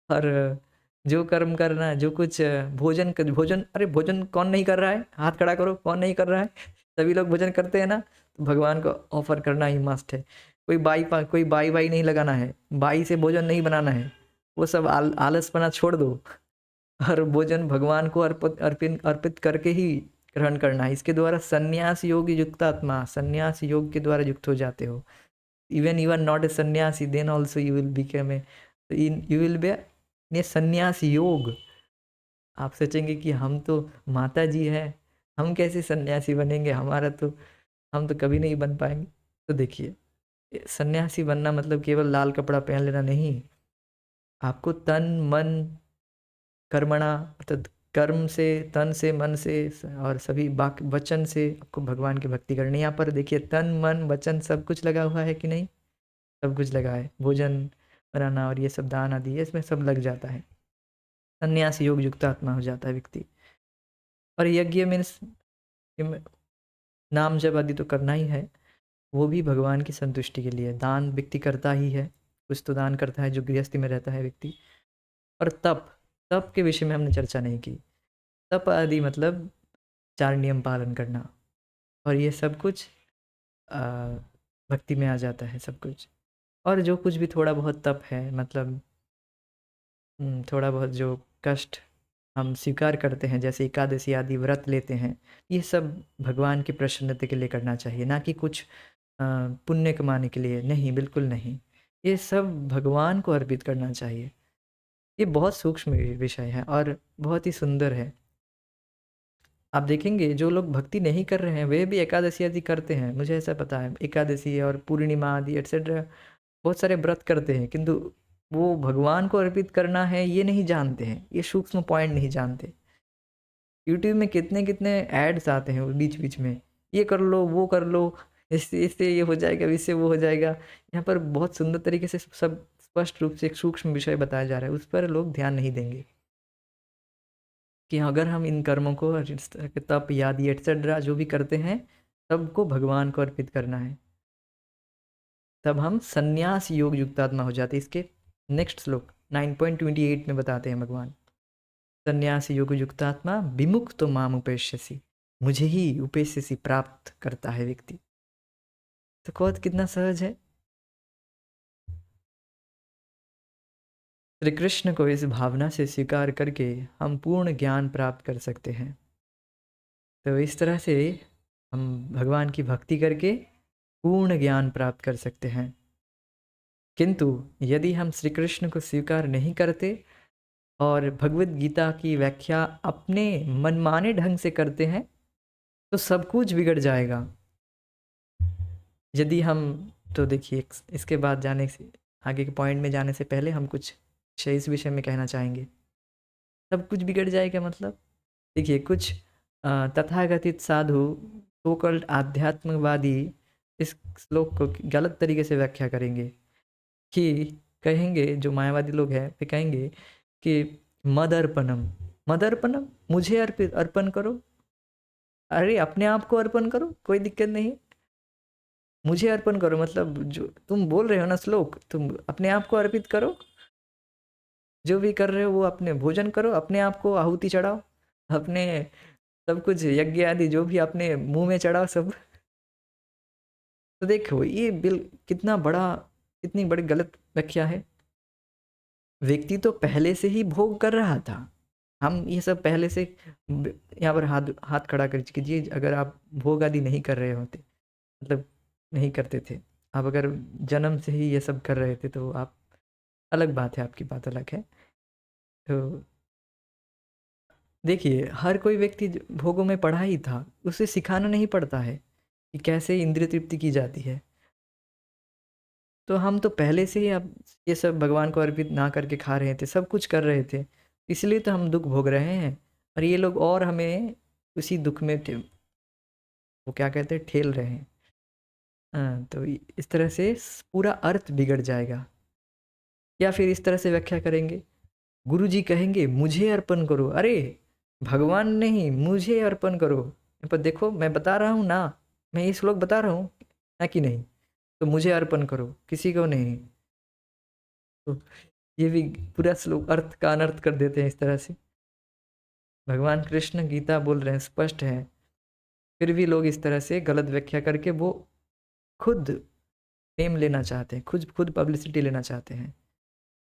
और जो कर्म करना है, जो कुछ भोजन भोजन, अरे भोजन कौन नहीं कर रहा है, हाथ खड़ा करो, कौन नहीं कर रहा है, सभी लोग भोजन करते हैं ना, तो भगवान को ऑफर करना ही मस्ट है। कोई कोई बाई नहीं लगाना है, बाई से भोजन नहीं बनाना है, वो सब आलसपना छोड़ दो और भोजन भगवान को अर्पित करके ही ग्रहण करना है। इसके द्वारा संन्यास योग युक्त आत्मा, संन्यास योग के द्वारा युक्त हो जाते हो। Even you are not a sannyasi, then also you will become a, you will be ये संन्यास योग। आप सोचेंगे कि हम तो माता जी हैं, हम कैसे सन्यासी बनेंगे, हम तो कभी नहीं बन पाएंगे। तो देखिए, सन्यासी बनना मतलब केवल लाल कपड़ा पहन लेना नहीं, आपको तन मन कर्मणा, अर्थात कर्म से, तन से, मन से और सभी वचन से आपको भगवान की भक्ति करनी है। यहाँ पर देखिए, तन मन वचन सब कुछ लगा हुआ है कि नहीं, सब कुछ लगा है। भोजन बनाना और ये सब दान आदि, इसमें सब लग जाता है। संन्यास योग युक्त आत्मा हो जाता है व्यक्ति। और यज्ञ मीन्स नाम जप आदि तो करना ही है, वो भी भगवान की संतुष्टि के लिए। दान व्यक्ति करता ही है, कुछ तो दान करता है जो गृहस्थी में रहता है व्यक्ति। और तप, तप के विषय में हमने चर्चा नहीं की। तप आदि मतलब 4 नियम पालन करना, और ये सब कुछ भक्ति में आ जाता है सब कुछ। और जो कुछ भी थोड़ा बहुत तप है, मतलब थोड़ा बहुत जो कष्ट हम स्वीकार करते हैं, जैसे एकादशी आदि व्रत लेते हैं, ये सब भगवान की प्रसन्नता के लिए करना चाहिए, ना कि कुछ पुण्य कमाने के लिए। नहीं, बिल्कुल नहीं, ये सब भगवान को अर्पित करना चाहिए। ये बहुत सूक्ष्म विषय है और बहुत ही सुंदर है। आप देखेंगे जो लोग भक्ति नहीं कर रहे हैं वे भी एकादशी आदि करते हैं, मुझे ऐसा पता है। एकादशी और पूर्णिमा आदि एट्सेट्रा बहुत सारे व्रत करते हैं, किंतु वो भगवान को अर्पित करना है ये नहीं जानते हैं, ये सूक्ष्म पॉइंट नहीं जानते। यूट्यूब में कितने कितने एड्स आते हैं बीच बीच में, ये कर लो, वो कर लो, इससे ये हो जाएगा, इससे वो हो जाएगा। यहाँ पर बहुत सुंदर तरीके से सब स्पष्ट रूप से एक सूक्ष्म विषय बताया जा रहा है, उस पर लोग ध्यान नहीं देंगे कि अगर हम इन कर्मों को, तप याद एट्सेट्रा जो भी करते हैं, सबको भगवान को अर्पित करना है, तब हम संन्यास योग युक्तात्मा हो जाते हैं। इसके नेक्स्ट श्लोक 9.28 में बताते हैं भगवान, संन्यास योग युक्तात्मा विमुक्त तो माम उपेश्यसी, मुझे ही उपेश्यसी प्राप्त करता है व्यक्ति। तो कौन कितना सहज है। श्री कृष्ण को इस भावना से स्वीकार करके हम पूर्ण ज्ञान प्राप्त कर सकते हैं। तो इस तरह से हम भगवान की भक्ति करके पूर्ण ज्ञान प्राप्त कर सकते हैं। किंतु यदि हम श्री कृष्ण को स्वीकार नहीं करते और भगवत गीता की व्याख्या अपने मनमाने ढंग से करते हैं तो सब कुछ बिगड़ जाएगा। यदि हम, तो देखिए इसके बाद जाने से, आगे के पॉइंट में जाने से पहले हम कुछ इस विषय में कहना चाहेंगे। सब कुछ बिगड़ जाएगा मतलब, देखिए कुछ तथाकथित साधु, सो कॉल्ड आध्यात्मवादी इस श्लोक को गलत तरीके से व्याख्या करेंगे कि कहेंगे, जो मायावादी लोग हैं वे कहेंगे कि मदर्पणम, मदर्पणम मुझे अर्पण करो। अरे अपने आप को अर्पण करो, कोई दिक्कत नहीं, मुझे अर्पण करो मतलब जो तुम बोल रहे हो ना श्लोक, तुम अपने आप को अर्पित करो, जो भी कर रहे हो वो अपने भोजन करो, अपने आप को आहुति चढ़ाओ, अपने सब कुछ यज्ञ आदि जो भी अपने मुंह में चढ़ाओ सब। तो देखो ये कितनी बड़ी गलत व्याख्या है। व्यक्ति तो पहले से ही भोग कर रहा था। हम ये सब पहले से यहाँ पर हाथ हाथ खड़ा कर कीजिए, अगर आप भोग आदि नहीं कर रहे होते, मतलब नहीं करते थे, आप अगर जन्म से ही ये सब कर रहे थे तो आप, अलग बात है, आपकी बात अलग है। तो देखिए हर कोई व्यक्ति भोगों में पढ़ा ही था, उसे सिखाना नहीं पड़ता है कि कैसे इंद्रिय तृप्ति की जाती है। तो हम तो पहले से ही अब ये सब भगवान को अर्पित ना करके खा रहे थे, सब कुछ कर रहे थे, इसलिए तो हम दुख भोग रहे हैं। और ये लोग और हमें उसी दुख में वो क्या कहते हैं, ठेल रहे हैं। हाँ, तो इस तरह से पूरा अर्थ बिगड़ जाएगा। या फिर इस तरह से व्याख्या करेंगे, गुरुजी कहेंगे मुझे अर्पण करो, अरे भगवान नहीं, मुझे अर्पण करो। पर देखो मैं बता रहा हूँ ना, मैं ये श्लोक बता रहा हूँ, है कि नहीं, तो मुझे अर्पण करो, किसी को नहीं। तो ये भी पूरा श्लोक अर्थ का अनर्थ कर देते हैं इस तरह से। भगवान कृष्ण गीता बोल रहे हैं, स्पष्ट है, फिर भी लोग इस तरह से गलत व्याख्या करके वो खुद फेम लेना चाहते हैं, खुद खुद पब्लिसिटी लेना चाहते हैं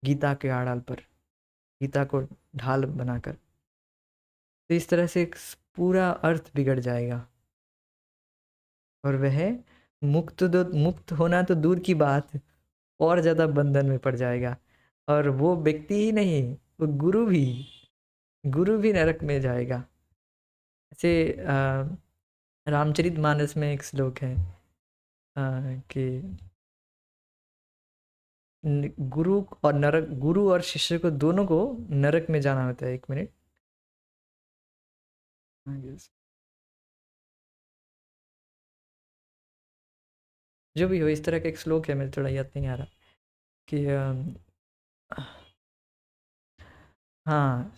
गीता के आड़ाल पर, गीता को ढाल बनाकर। तो इस तरह से पूरा अर्थ बिगड़ जाएगा, और वह मुक्त होना तो दूर की बात, और ज़्यादा बंधन में पड़ जाएगा। और वो व्यक्ति ही नहीं, वो गुरु भी नरक में जाएगा। ऐसे रामचरितमानस में एक श्लोक है कि गुरु और शिष्य को दोनों को नरक में जाना होता है। एक मिनट, जो भी हो, इस तरह का एक श्लोक है, मेरे थोड़ा याद नहीं आ रहा कि हाँ,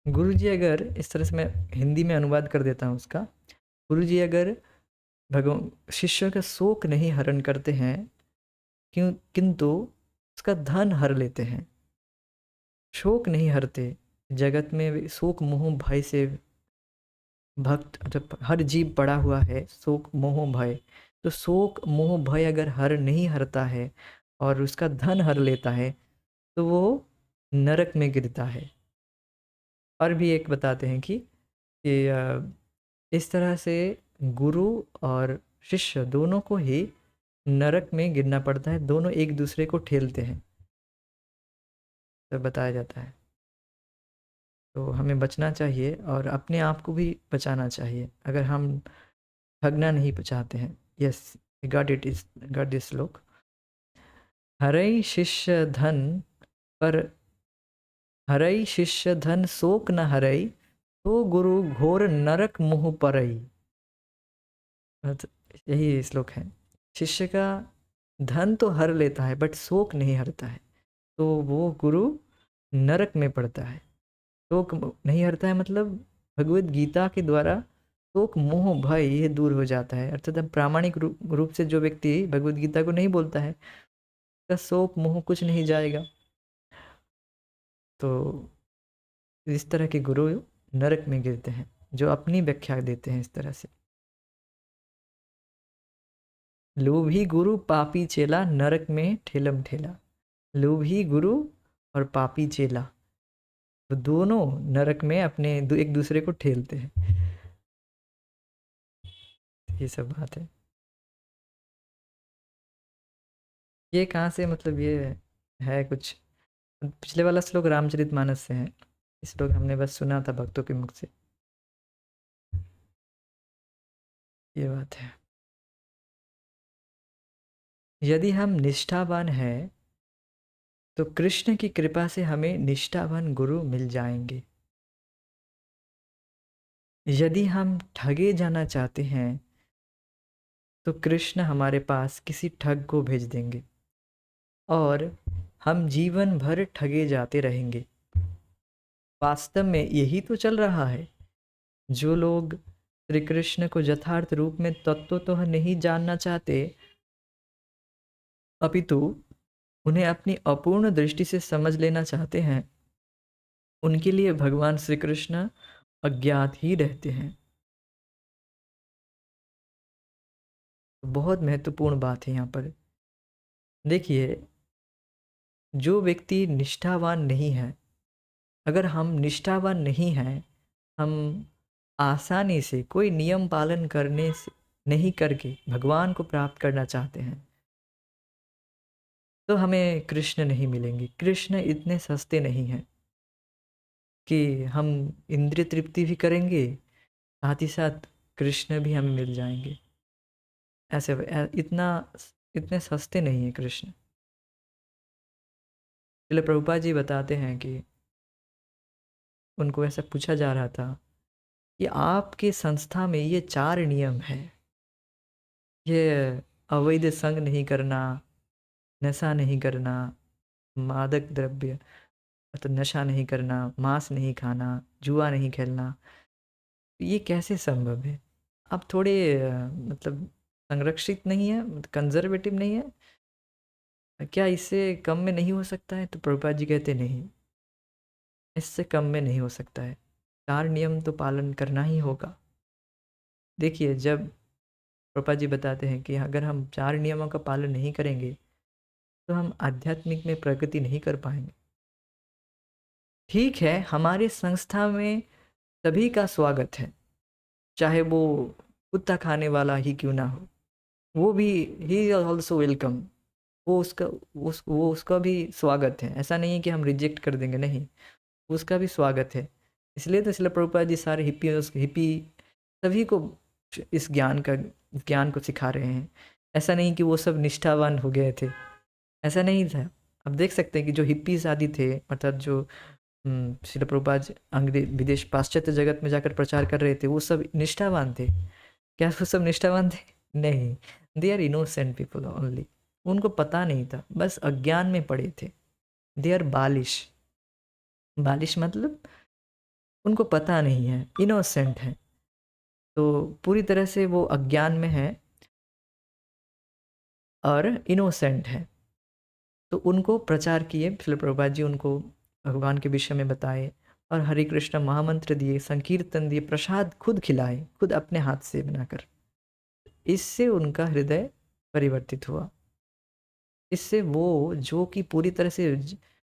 गुरुजी अगर, इस तरह से मैं हिंदी में अनुवाद कर देता हूँ उसका, गुरुजी अगर भगवान शिष्य का शोक नहीं हरण करते हैं, किंतु उसका धन हर लेते हैं। शोक नहीं हरते, जगत में शोक मोह भय से भक्त, जब हर जीव पड़ा हुआ है शोक मोह भय, तो शोक मोह भय अगर हर नहीं हरता है और उसका धन हर लेता है, तो वो नरक में गिरता है। और भी एक बताते हैं कि इस तरह से गुरु और शिष्य दोनों को ही नरक में गिरना पड़ता है, दोनों एक दूसरे को ठेलते हैं, तो बताया जाता है। तो हमें बचना चाहिए और अपने आप को भी बचाना चाहिए, अगर हम भगना नहीं चाहते हैं। यस, गॉट दिस श्लोक। हरई शिष्य धन पर, हरई शिष्य धन शोक न हरई, तो गुरु घोर नरक मुँह परई। यही श्लोक है। शिष्य का धन तो हर लेता है बट शोक नहीं हरता है, तो वो गुरु नरक में पड़ता है। शोक नहीं हरता है मतलब भगवत गीता के द्वारा शोक मोह भय ये दूर हो जाता है, अर्थात प्रामाणिक रूप से जो व्यक्ति भगवत गीता को नहीं बोलता है, उसका शोक मोह कुछ नहीं जाएगा। तो इस तरह के गुरु नरक में गिरते हैं, जो अपनी व्याख्या देते हैं इस तरह से। लोभी गुरु पापी चेला, नरक में ठेलम ठेला। लोभी गुरु और पापी चेला, तो दोनों नरक में अपने एक दूसरे को ठेलते हैं। ये सब बात है। ये कहाँ से, मतलब ये है कुछ, पिछले वाला श्लोक रामचरितमानस से है, इस श्लोक हमने बस सुना था भक्तों के मुख से। ये बात है। यदि हम निष्ठावान हैं तो कृष्ण की कृपा से हमें निष्ठावान गुरु मिल जाएंगे। यदि हम ठगे जाना चाहते हैं तो कृष्ण हमारे पास किसी ठग को भेज देंगे और हम जीवन भर ठगे जाते रहेंगे। वास्तव में यही तो चल रहा है। जो लोग श्री कृष्ण को यथार्थ रूप में तत्व तो नहीं जानना चाहते, अपितु उन्हें अपनी अपूर्ण दृष्टि से समझ लेना चाहते हैं, उनके लिए भगवान श्री कृष्ण अज्ञात ही रहते हैं। तो बहुत महत्वपूर्ण बात है यहाँ पर। देखिए, जो व्यक्ति निष्ठावान नहीं है, अगर हम निष्ठावान नहीं हैं, हम आसानी से कोई नियम पालन करने से नहीं करके भगवान को प्राप्त करना चाहते हैं, तो हमें कृष्ण नहीं मिलेंगे। कृष्ण इतने सस्ते नहीं हैं कि हम इंद्रिय तृप्ति भी करेंगे, साथ ही साथ कृष्ण भी हमें मिल जाएंगे। ऐसे इतना इतने सस्ते नहीं हैं कृष्ण। इसलिए प्रभुपाद जी बताते हैं कि उनको ऐसा पूछा जा रहा था कि आपके संस्था में ये 4 नियम हैं, ये अवैध संग नहीं करना, नशा नहीं करना, मादक द्रव्य मतलब नशा नहीं करना, मांस नहीं खाना, जुआ नहीं खेलना, ये कैसे संभव है? आप थोड़े मतलब संरक्षित नहीं है, कंजर्वेटिव नहीं है, क्या इससे कम में नहीं हो सकता है? तो प्रभुपाद जी कहते नहीं, इससे कम में नहीं हो सकता है, 4 नियम तो पालन करना ही होगा। देखिए, जब प्रभुपाद जी बताते हैं कि अगर हम 4 नियमों का पालन नहीं करेंगे, तो हम आध्यात्मिक में प्रगति नहीं कर पाएंगे। ठीक है, हमारी संस्था में सभी का स्वागत है, चाहे वो कुत्ता खाने वाला ही क्यों ना हो, वो भी ही ऑल्सो वेलकम। वो उसका भी स्वागत है। ऐसा नहीं है कि हम रिजेक्ट कर देंगे, नहीं, उसका भी स्वागत है। इसलिए तो इसलिए प्रभुपाद जी सारे हिप्पी सभी को इस ज्ञान को सिखा रहे हैं। ऐसा नहीं कि वो सब निष्ठावान हो गए थे, ऐसा नहीं था। अब देख सकते हैं कि जो हिप्पीज आदि थे, अर्थात जो श्रील प्रभुपाद अंग्रेज विदेश पाश्चात्य जगत में जाकर प्रचार कर रहे थे, वो सब निष्ठावान थे। क्या वो सब निष्ठावान थे? नहीं, they are innocent people only. उनको पता नहीं था, बस अज्ञान में पड़े थे। They are बालिश। बालिश मतलब उनको पता नहीं है, इनोसेंट है, तो पूरी तरह से वो अज्ञान में है और इनोसेंट है। तो उनको प्रचार किए श्रील प्रभुपाद जी, उनको भगवान के विषय में बताए और हरे कृष्ण महामंत्र दिए, संकीर्तन दिए, प्रसाद खुद खिलाए, खुद अपने हाथ से बनाकर। इससे उनका हृदय परिवर्तित हुआ। इससे वो जो कि पूरी तरह से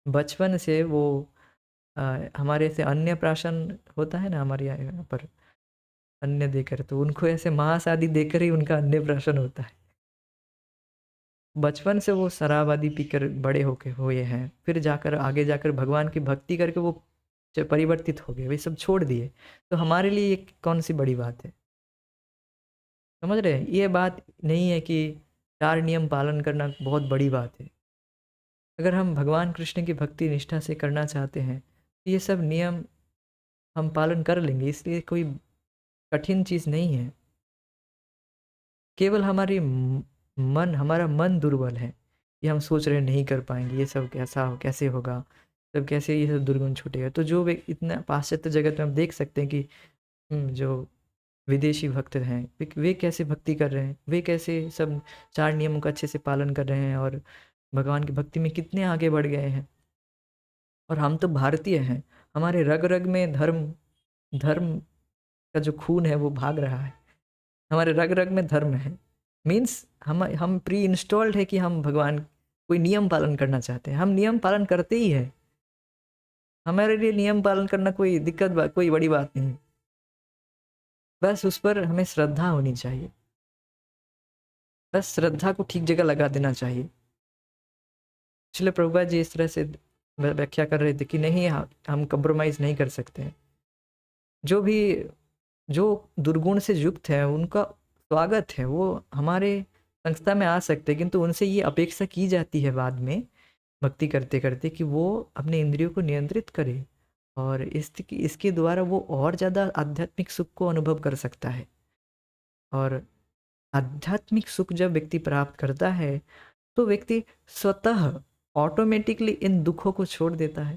बचपन से वो हमारे से अन्य प्राशन होता है ना हमारे यहाँ पर, अन्न देकर, तो उनको ऐसे मांस आदि देकर ही उनका अन्न प्राशन होता है। बचपन से वो शराब आदि पीकर बड़े होके हुए हैं, फिर जाकर आगे जाकर भगवान की भक्ति करके वो परिवर्तित हो गए, वे सब छोड़ दिए। तो हमारे लिए ये कौन सी बड़ी बात है? समझ रहे हैं? ये बात नहीं है कि 4 नियम पालन करना बहुत बड़ी बात है। अगर हम भगवान कृष्ण की भक्ति निष्ठा से करना चाहते हैं, तो ये सब नियम हम पालन कर लेंगे, इसलिए कोई कठिन चीज़ नहीं है। केवल हमारा मन दुर्बल है, ये हम सोच रहे हैं नहीं कर पाएंगे, ये सब कैसे होगा, तब कैसे ये सब दुर्गुण छूटेगा। तो जो वे इतना पाश्चात्य जगत में हम देख सकते हैं कि जो विदेशी भक्त हैं, वे कैसे भक्ति कर रहे हैं, वे कैसे सब 4 नियमों का अच्छे से पालन कर रहे हैं और भगवान की भक्ति में कितने आगे बढ़ गए हैं। और हम तो भारतीय हैं, हमारे रग रग में धर्म धर्म का जो खून है वो भाग रहा है, हमारे रग रग में धर्म है। मीन्स हम प्री इंस्टॉल्ड है कि हम भगवान कोई नियम पालन करना चाहते हैं, हम नियम पालन करते ही हैं। हमारे लिए नियम पालन करना कोई कोई बड़ी बात नहीं, बस उस पर हमें श्रद्धा होनी चाहिए, बस श्रद्धा को ठीक जगह लगा देना चाहिए। इसलिए प्रभुपाद जी इस तरह से व्याख्या कर रहे थे कि नहीं, हम कंप्रोमाइज़ नहीं कर सकते हैं। जो भी जो दुर्गुण से युक्त है उनका स्वागत है, वो हमारे संस्था में आ सकते हैं, किंतु उनसे ये अपेक्षा की जाती है बाद में भक्ति करते करते कि वो अपने इंद्रियों को नियंत्रित करे और इसके द्वारा वो और ज़्यादा आध्यात्मिक सुख को अनुभव कर सकता है। और आध्यात्मिक सुख जब व्यक्ति प्राप्त करता है, तो व्यक्ति स्वतः ऑटोमेटिकली इन दुखों को छोड़ देता है।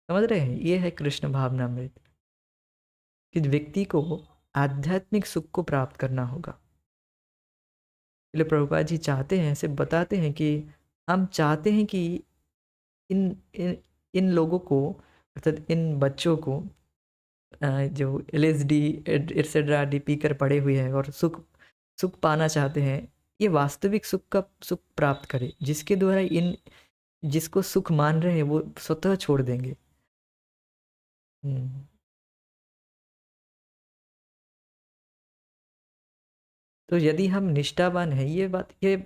समझ रहे हैं? ये है कृष्ण भावनामृत, कि व्यक्ति को आध्यात्मिक सुख को प्राप्त करना होगा। इसलिए प्रभुपाद जी चाहते हैं, ऐसे बताते हैं कि हम चाहते हैं कि इन इन इन लोगों को, अर्थात इन बच्चों को जो एलएसडी एटसेट्रा डी पी कर पड़े हुए हैं और सुख सुख पाना चाहते हैं, ये वास्तविक सुख का सुख प्राप्त करें, जिसके द्वारा इन जिसको सुख मान रहे हैं वो स्वतः छोड़ देंगे। हम्म। तो यदि हम निष्ठावान हैं, ये बात, ये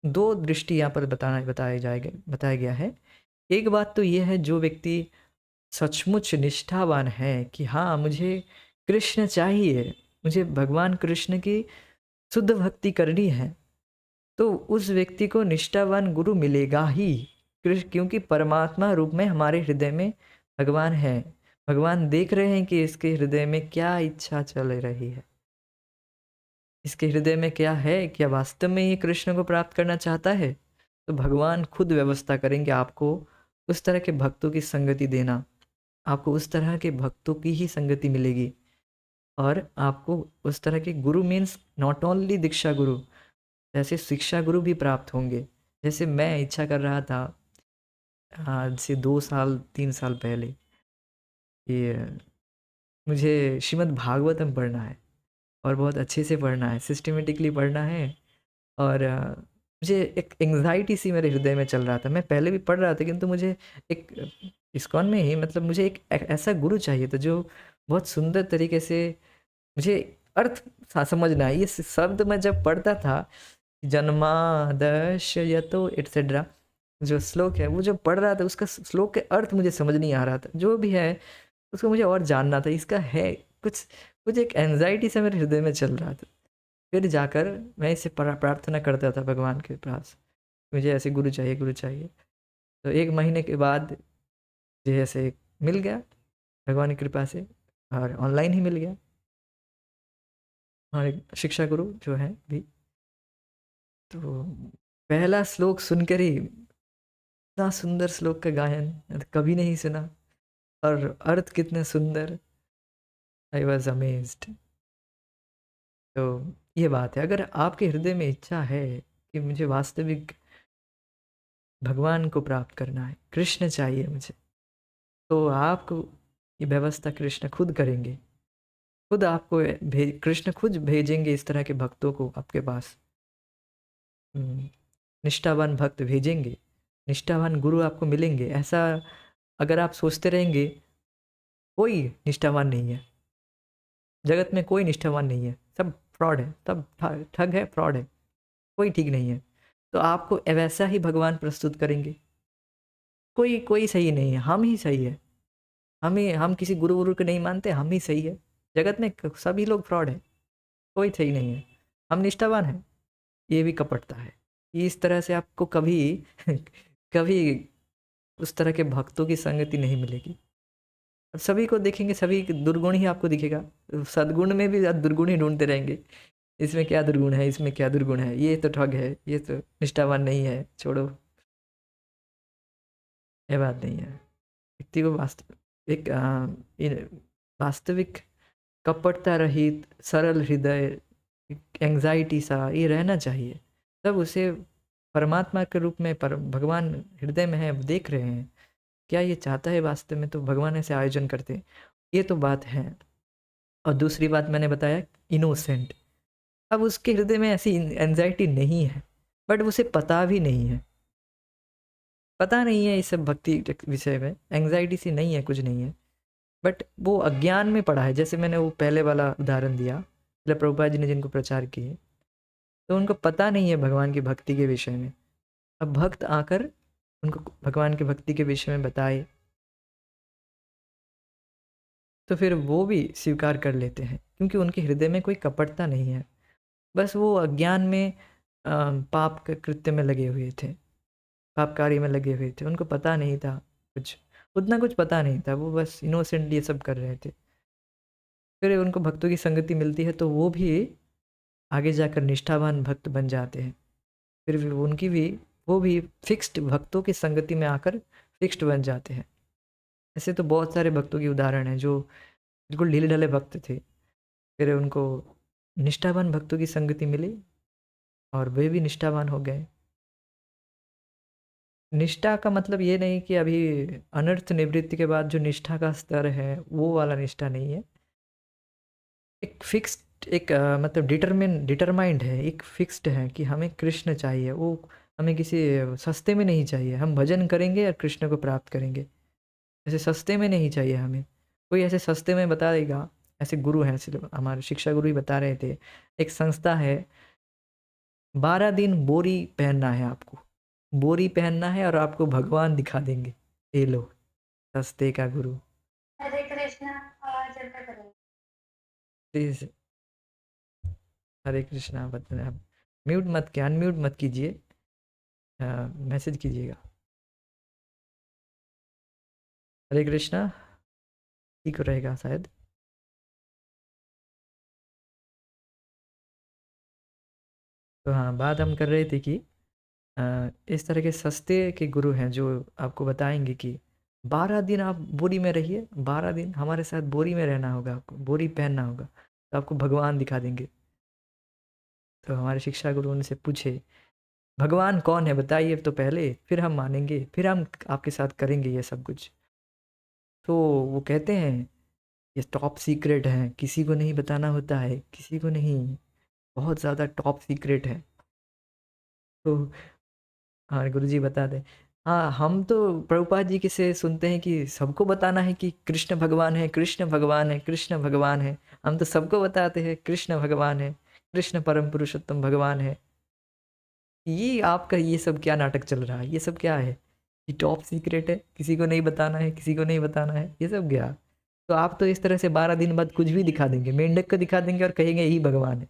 दो दृष्टि यहाँ पर बताया गया है। एक बात तो ये है, जो व्यक्ति सचमुच निष्ठावान है कि हाँ मुझे कृष्ण चाहिए, मुझे भगवान कृष्ण की शुद्ध भक्ति करनी है, तो उस व्यक्ति को निष्ठावान गुरु मिलेगा ही। कृष्ण, क्योंकि परमात्मा रूप में हमारे हृदय में भगवान है। भगवान देख रहे हैं कि इसके हृदय में क्या इच्छा चल रही है, इसके हृदय में क्या है, क्या वास्तव में ये कृष्ण को प्राप्त करना चाहता है। तो भगवान खुद व्यवस्था करेंगे आपको उस तरह के भक्तों की संगति देना, आपको उस तरह के भक्तों की ही संगति मिलेगी। और आपको उस तरह के गुरु मीन्स नॉट ओनली दीक्षा गुरु, जैसे शिक्षा गुरु भी प्राप्त होंगे। जैसे मैं इच्छा कर रहा था आज से 2 साल 3 साल पहले कि मुझे श्रीमद् भागवतम पढ़ना है और बहुत अच्छे से पढ़ना है, सिस्टमेटिकली पढ़ना है। और मुझे एक एंग्जाइटी सी मेरे हृदय में चल रहा था। मैं पहले भी पढ़ रहा था, किंतु मुझे एक इस्कॉन में ही, मतलब मुझे एक ऐसा गुरु चाहिए था जो बहुत सुंदर तरीके से मुझे अर्थ समझना है। ये शब्द मैं जब पढ़ता था, जन्मादश यतो एटसेट्रा जो श्लोक है, वो जो पढ़ रहा था उसका श्लोक के अर्थ मुझे समझ नहीं आ रहा था, जो भी है उसको मुझे और जानना था, इसका है कुछ कुछ एक एंजाइटी से मेरे हृदय में चल रहा था। फिर जाकर मैं इसे प्रार्थना करता था भगवान के पास, मुझे ऐसे गुरु चाहिए, गुरु चाहिए। तो 1 महीने के बाद जो है ऐसे मिल गया भगवान की कृपा से, और ऑनलाइन ही मिल गया हमारे शिक्षा गुरु जो है भी। तो पहला श्लोक सुनकर ही, इतना सुंदर श्लोक का गायन कभी नहीं सुना, और अर्थ कितने सुंदर, आई वॉज अमेज्ड। तो ये बात है, अगर आपके हृदय में इच्छा है कि मुझे वास्तविक भगवान को प्राप्त करना है, कृष्ण चाहिए मुझे, तो आपको ये व्यवस्था कृष्ण खुद करेंगे। खुद आपको कृष्ण खुद भेजेंगे इस तरह के भक्तों को आपके पास। निष्ठावान भक्त भेजेंगे, निष्ठावान गुरु आपको मिलेंगे। ऐसा अगर आप सोचते रहेंगे, कोई निष्ठावान नहीं है जगत में, कोई निष्ठावान नहीं है, सब फ्रॉड है, सब ठग है, फ्रॉड है, कोई ठीक नहीं है, तो आपको वैसा ही भगवान प्रस्तुत करेंगे। कोई कोई सही नहीं है, हम ही सही है। हम किसी गुरु गुरु को नहीं मानते, हम ही सही है। जगत में सभी लोग फ्रॉड है, कोई सही नहीं है, हम निष्ठावान हैं, ये भी कपटता है। इस तरह से आपको कभी कभी उस तरह के भक्तों की संगति नहीं मिलेगी। और सभी को देखेंगे, सभी दुर्गुण ही आपको दिखेगा। सद्गुण में भी आप दुर्गुण ही ढूंढते रहेंगे, इसमें क्या दुर्गुण है, इसमें क्या दुर्गुण है, ये तो ठग है, ये तो निष्ठावान नहीं है, छोड़ो। ये बात नहीं है। व्यक्ति को एक वास्तविक कपटता रहित सरल हृदय, एंग्जाइटी सा ये रहना चाहिए। तब उसे परमात्मा के रूप में, पर भगवान हृदय में है, देख रहे हैं क्या ये चाहता है वास्तव में, तो भगवान ऐसे आयोजन करते हैं। ये तो बात है। और दूसरी बात मैंने बताया, इनोसेंट। अब उसके हृदय में ऐसी एंजाइटी नहीं है, बट उसे पता भी नहीं है, पता नहीं है इस सब भक्ति विषय में, एंग्जाइटी सी नहीं है, कुछ नहीं है, बट वो अज्ञान में पड़ा है। जैसे मैंने वो पहले वाला उदाहरण दिया, मतलब प्रभुपाद जी ने जिनको प्रचार किए, तो उनको पता नहीं है भगवान की भक्ति के विषय में। अब भक्त आकर उनको भगवान की भक्ति के विषय में बताए, तो फिर वो भी स्वीकार कर लेते हैं, क्योंकि उनके हृदय में कोई कपटता नहीं है। बस वो अज्ञान में पाप के कृत्य में लगे हुए थे, पाप कार्य में लगे हुए थे, उनको पता नहीं था कुछ, उतना कुछ पता नहीं था, वो बस इनोसेंटली ये सब कर रहे थे। फिर उनको भक्तों की संगति मिलती है, तो वो भी आगे जाकर निष्ठावान भक्त बन जाते हैं। फिर भी उनकी भी, वो भी फिक्स्ड भक्तों की संगति में आकर फिक्स्ड बन जाते हैं। ऐसे तो बहुत सारे भक्तों की उदाहरण हैं जो बिल्कुल ढीले ढाले भक्त थे, फिर उनको निष्ठावान भक्तों की संगति मिली और वे भी निष्ठावान हो गए। निष्ठा का मतलब ये नहीं कि अभी अनर्थ निवृत्ति के बाद जो निष्ठा का स्तर है, वो वाला निष्ठा नहीं है। एक फिक्स्ड एक मतलब डिटरमाइंड है, एक फिक्स्ड है कि हमें कृष्ण चाहिए, वो हमें किसी सस्ते में नहीं चाहिए। हम भजन करेंगे और कृष्ण को प्राप्त करेंगे, ऐसे सस्ते में नहीं चाहिए हमें। कोई ऐसे सस्ते में बता देगा, ऐसे गुरु हैं, ऐसे हमारे शिक्षा गुरु ही बता रहे थे, एक संस्था है, 12 दिन बोरी पहनना है आपको, बोरी पहनना है और आपको भगवान दिखा देंगे। ये लो, सस्ते का गुरु। हरे कृष्णा। आवाज हल्का करो। प्लीज, हरे कृष्णा बताएं आप। म्यूट मत किया, अनम्यूट मत कीजिए, मैसेज कीजिएगा। हरे कृष्णा, ठीक रहेगा शायद। तो हाँ, बात हम कर रहे थे कि इस तरह के सस्ते के गुरु हैं जो आपको बताएंगे कि 12 दिन आप बोरी में रहिए, 12 दिन हमारे साथ बोरी में रहना होगा, आपको बोरी पहनना होगा, तो आपको भगवान दिखा देंगे। तो हमारे शिक्षा गुरु उनसे पूछे, भगवान कौन है बताइए तो पहले, फिर हम मानेंगे, फिर हम आपके साथ करेंगे ये सब कुछ। तो वो कहते हैं, ये टॉप सीक्रेट है, किसी को नहीं बताना होता है, किसी को नहीं, बहुत ज़्यादा टॉप सीक्रेट है। तो हाँ, गुरुजी बता दें। हाँ, हम तो प्रभुपाद जी के से सुनते हैं कि सबको बताना है कि कृष्ण भगवान है, कृष्ण भगवान है, कृष्ण भगवान है। हम तो सबको बताते हैं कृष्ण भगवान है, कृष्ण परम पुरुषोत्तम भगवान है। ये आपका ये सब क्या नाटक चल रहा है, ये सब क्या है? ये टॉप सीक्रेट है, किसी को नहीं बताना है, किसी को नहीं बताना है, ये सब क्या? तो आप तो इस तरह से 12 दिन बाद कुछ भी दिखा देंगे, मेंढक को दिखा देंगे और कहेंगे यही भगवान है,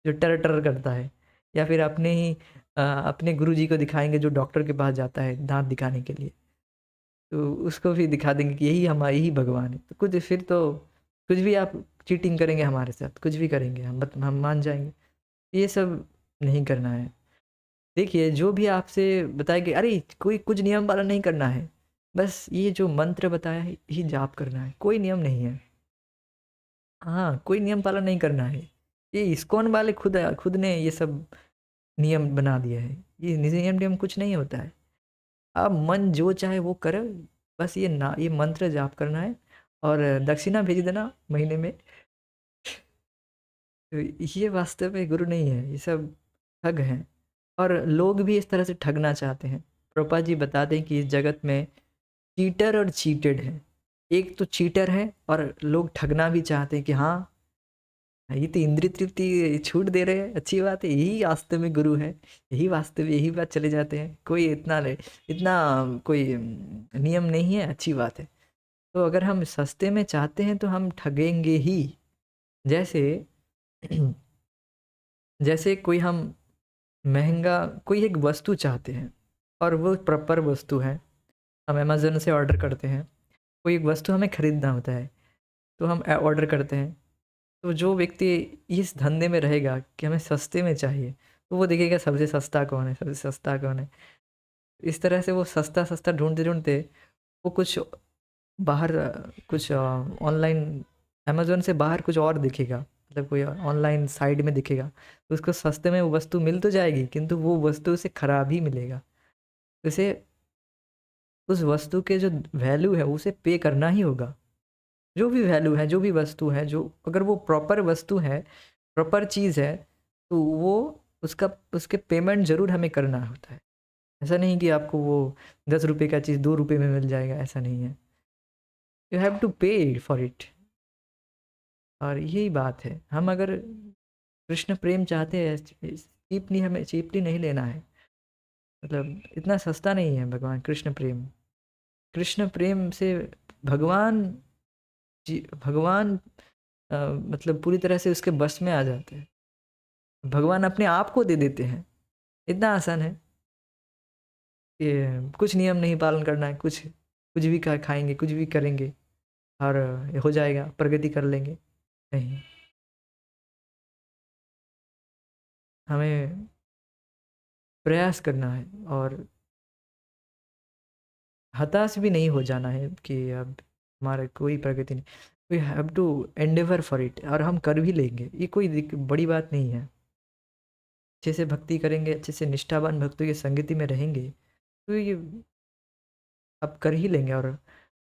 जो टर टर करता है। या फिर अपने ही अपने गुरुजी को दिखाएंगे जो डॉक्टर के पास जाता है दांत दिखाने के लिए, तो उसको भी दिखा देंगे कि यही हमारा यही भगवान है। तो कुछ फिर तो कुछ भी आप चीटिंग करेंगे हमारे साथ, कुछ भी करेंगे हम मान जाएंगे। ये सब नहीं करना है। देखिए, जो भी आपसे बताया कि अरे कोई कुछ नियम पालन नहीं करना है, बस ये जो मंत्र बताया है यही जाप करना है, कोई नियम नहीं है। हाँ, कोई नियम पालन नहीं करना है। ये इस्कॉन वाले खुद खुद ने ये सब नियम बना दिया है। ये नियम नियम कुछ नहीं होता है। आप मन जो चाहे वो करे, बस ये मंत्र जाप करना है और दक्षिणा भेज देना महीने में। तो ये वास्तव में गुरु नहीं है, ये सब ठग हैं। और लोग भी इस तरह से ठगना चाहते हैं। प्रभुपाद जी बताते हैं कि इस जगत में चीटर और चीटेड है। एक तो चीटर है और लोग ठगना भी चाहते हैं कि हाँ, ये तो इंद्रिय तृप्ति छूट दे रहे हैं, अच्छी बात है, यही वास्तव में गुरु है, यही वास्तव में यही बात चले जाते हैं, कोई इतना कोई नियम नहीं है, अच्छी बात है। तो अगर हम सस्ते में चाहते हैं तो हम ठगेंगे ही। जैसे जैसे कोई हम महंगा कोई एक वस्तु चाहते हैं और वो प्रॉपर वस्तु है, हम अमेज़न से ऑर्डर करते हैं, कोई एक वस्तु हमें खरीदना होता है, तो हम ऑर्डर करते हैं। तो जो व्यक्ति इस धंधे में रहेगा कि हमें सस्ते में चाहिए, तो वो देखेगा सबसे सस्ता कौन है, सबसे सस्ता कौन है। इस तरह से वो सस्ता सस्ता ढूंढते ढूंढते वो कुछ बाहर कुछ ऑनलाइन अमेज़न से बाहर कुछ और दिखेगा, मतलब कोई ऑनलाइन साइट में दिखेगा, तो उसको सस्ते में वो वस्तु मिल तो जाएगी, किंतु वो वस्तु उसे खराब ही मिलेगा। उसे उस वस्तु के जो वैल्यू है उसे पे करना ही होगा। जो भी वैल्यू है, जो भी वस्तु है, जो अगर वो प्रॉपर वस्तु है, प्रॉपर चीज़ है, तो वो उसका उसके पेमेंट ज़रूर हमें करना होता है। ऐसा नहीं कि आपको वो 10 रुपये का चीज़ 2 रुपये में मिल जाएगा, ऐसा नहीं है। यू हैव टू पे फॉर इट। और यही बात है, हम अगर कृष्ण प्रेम चाहते हैं, चीपली नहीं लेना है। मतलब इतना सस्ता नहीं है भगवान कृष्ण प्रेम। कृष्ण प्रेम से भगवान जी, भगवान मतलब पूरी तरह से उसके बस में आ जाते हैं। भगवान अपने आप को दे देते हैं। इतना आसान है कि कुछ नियम नहीं पालन करना है, कुछ कुछ भी खाएंगे, कुछ भी करेंगे और हो जाएगा, प्रगति कर लेंगे। नहीं, हमें प्रयास करना है और हताश भी नहीं हो जाना है कि अब हमारा कोई प्रगति नहीं। We have to endeavour for it, और हम कर भी लेंगे, ये कोई बड़ी बात नहीं है। अच्छे से भक्ति करेंगे, अच्छे से निष्ठावान भक्तों की संगति में रहेंगे, तो ये आप कर ही लेंगे और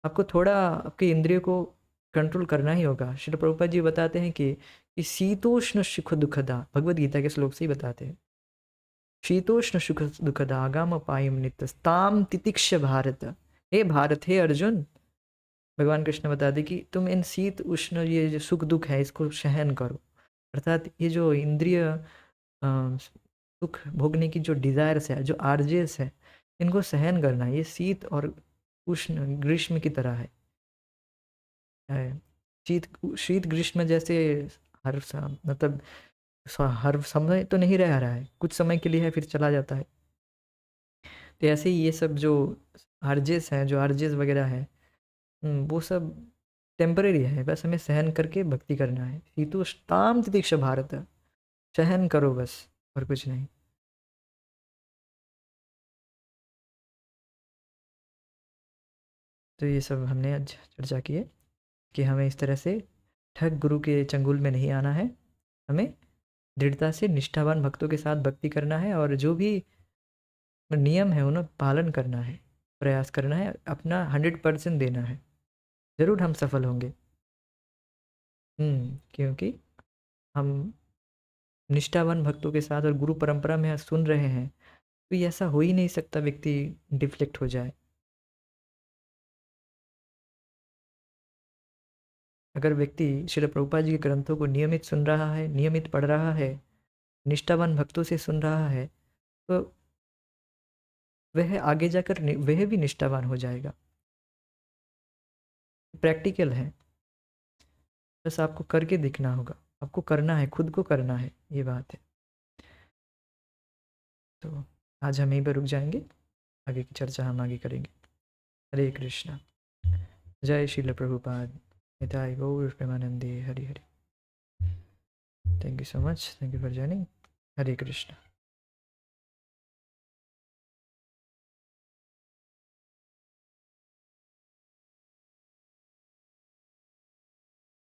आपको थोड़ा आपके इंद्रियों को कंट्रोल करना ही होगा। श्रील प्रभुपाद जी बताते हैं कि शीतोष्ण सुख दुखदा, भगवद गीता के श्लोक से ही बताते हैं, शीतोष्ण सुख दुखदा आगाम पायम नित्यस्ताम तितिक्ष भारत। हे भारत, हे अर्जुन, भगवान कृष्ण बताते कि तुम इन शीत उष्ण ये जो सुख दुख है इसको सहन करो। अर्थात ये जो इंद्रिय सुख भोगने की जो डिज़ायर्स है, जो आरजेस है, इनको सहन करना है। ये शीत और उष्ण ग्रीष्म की तरह है। शीत शीत ग्रीष्म जैसे मतलब हर समय तो नहीं रह रहा है, कुछ समय के लिए है फिर चला जाता है। तो ऐसे ही ये सब जो आरजेस हैं, जो आरजेस वगैरह है, वो सब टेम्परेरी है, बस हमें सहन करके भक्ति करना है। शीतोष्ताम तितिक्ष भारत, सहन करो बस, और कुछ नहीं। तो ये सब हमने आज चर्चा की है कि हमें इस तरह से ठग गुरु के चंगुल में नहीं आना है। हमें दृढ़ता से निष्ठावान भक्तों के साथ भक्ति करना है और जो भी नियम है उन्हें पालन करना है, प्रयास करना है, अपना 100% देना है। ज़रूर हम सफल होंगे। क्योंकि हम निष्ठावान भक्तों के साथ और गुरु परंपरा में सुन रहे हैं, तो ये ऐसा हो ही नहीं सकता व्यक्ति डिफ्लेक्ट हो जाए। अगर व्यक्ति श्रील प्रभुपाद जी के ग्रंथों को नियमित सुन रहा है, नियमित पढ़ रहा है, निष्ठावान भक्तों से सुन रहा है, तो वह आगे जाकर वह भी निष्ठावान हो जाएगा। प्रैक्टिकल है, बस आपको करके दिखना होगा, आपको करना है, खुद को करना है, ये बात है। तो आज हम यहीं पर रुक जाएंगे, आगे की चर्चा हम आगे करेंगे। हरे कृष्णा। जय श्रील प्रभुपाद। निताय गौर प्रेमानंदे। Hari Hari. Thank you so much, thank you for joining. Hare Krishna.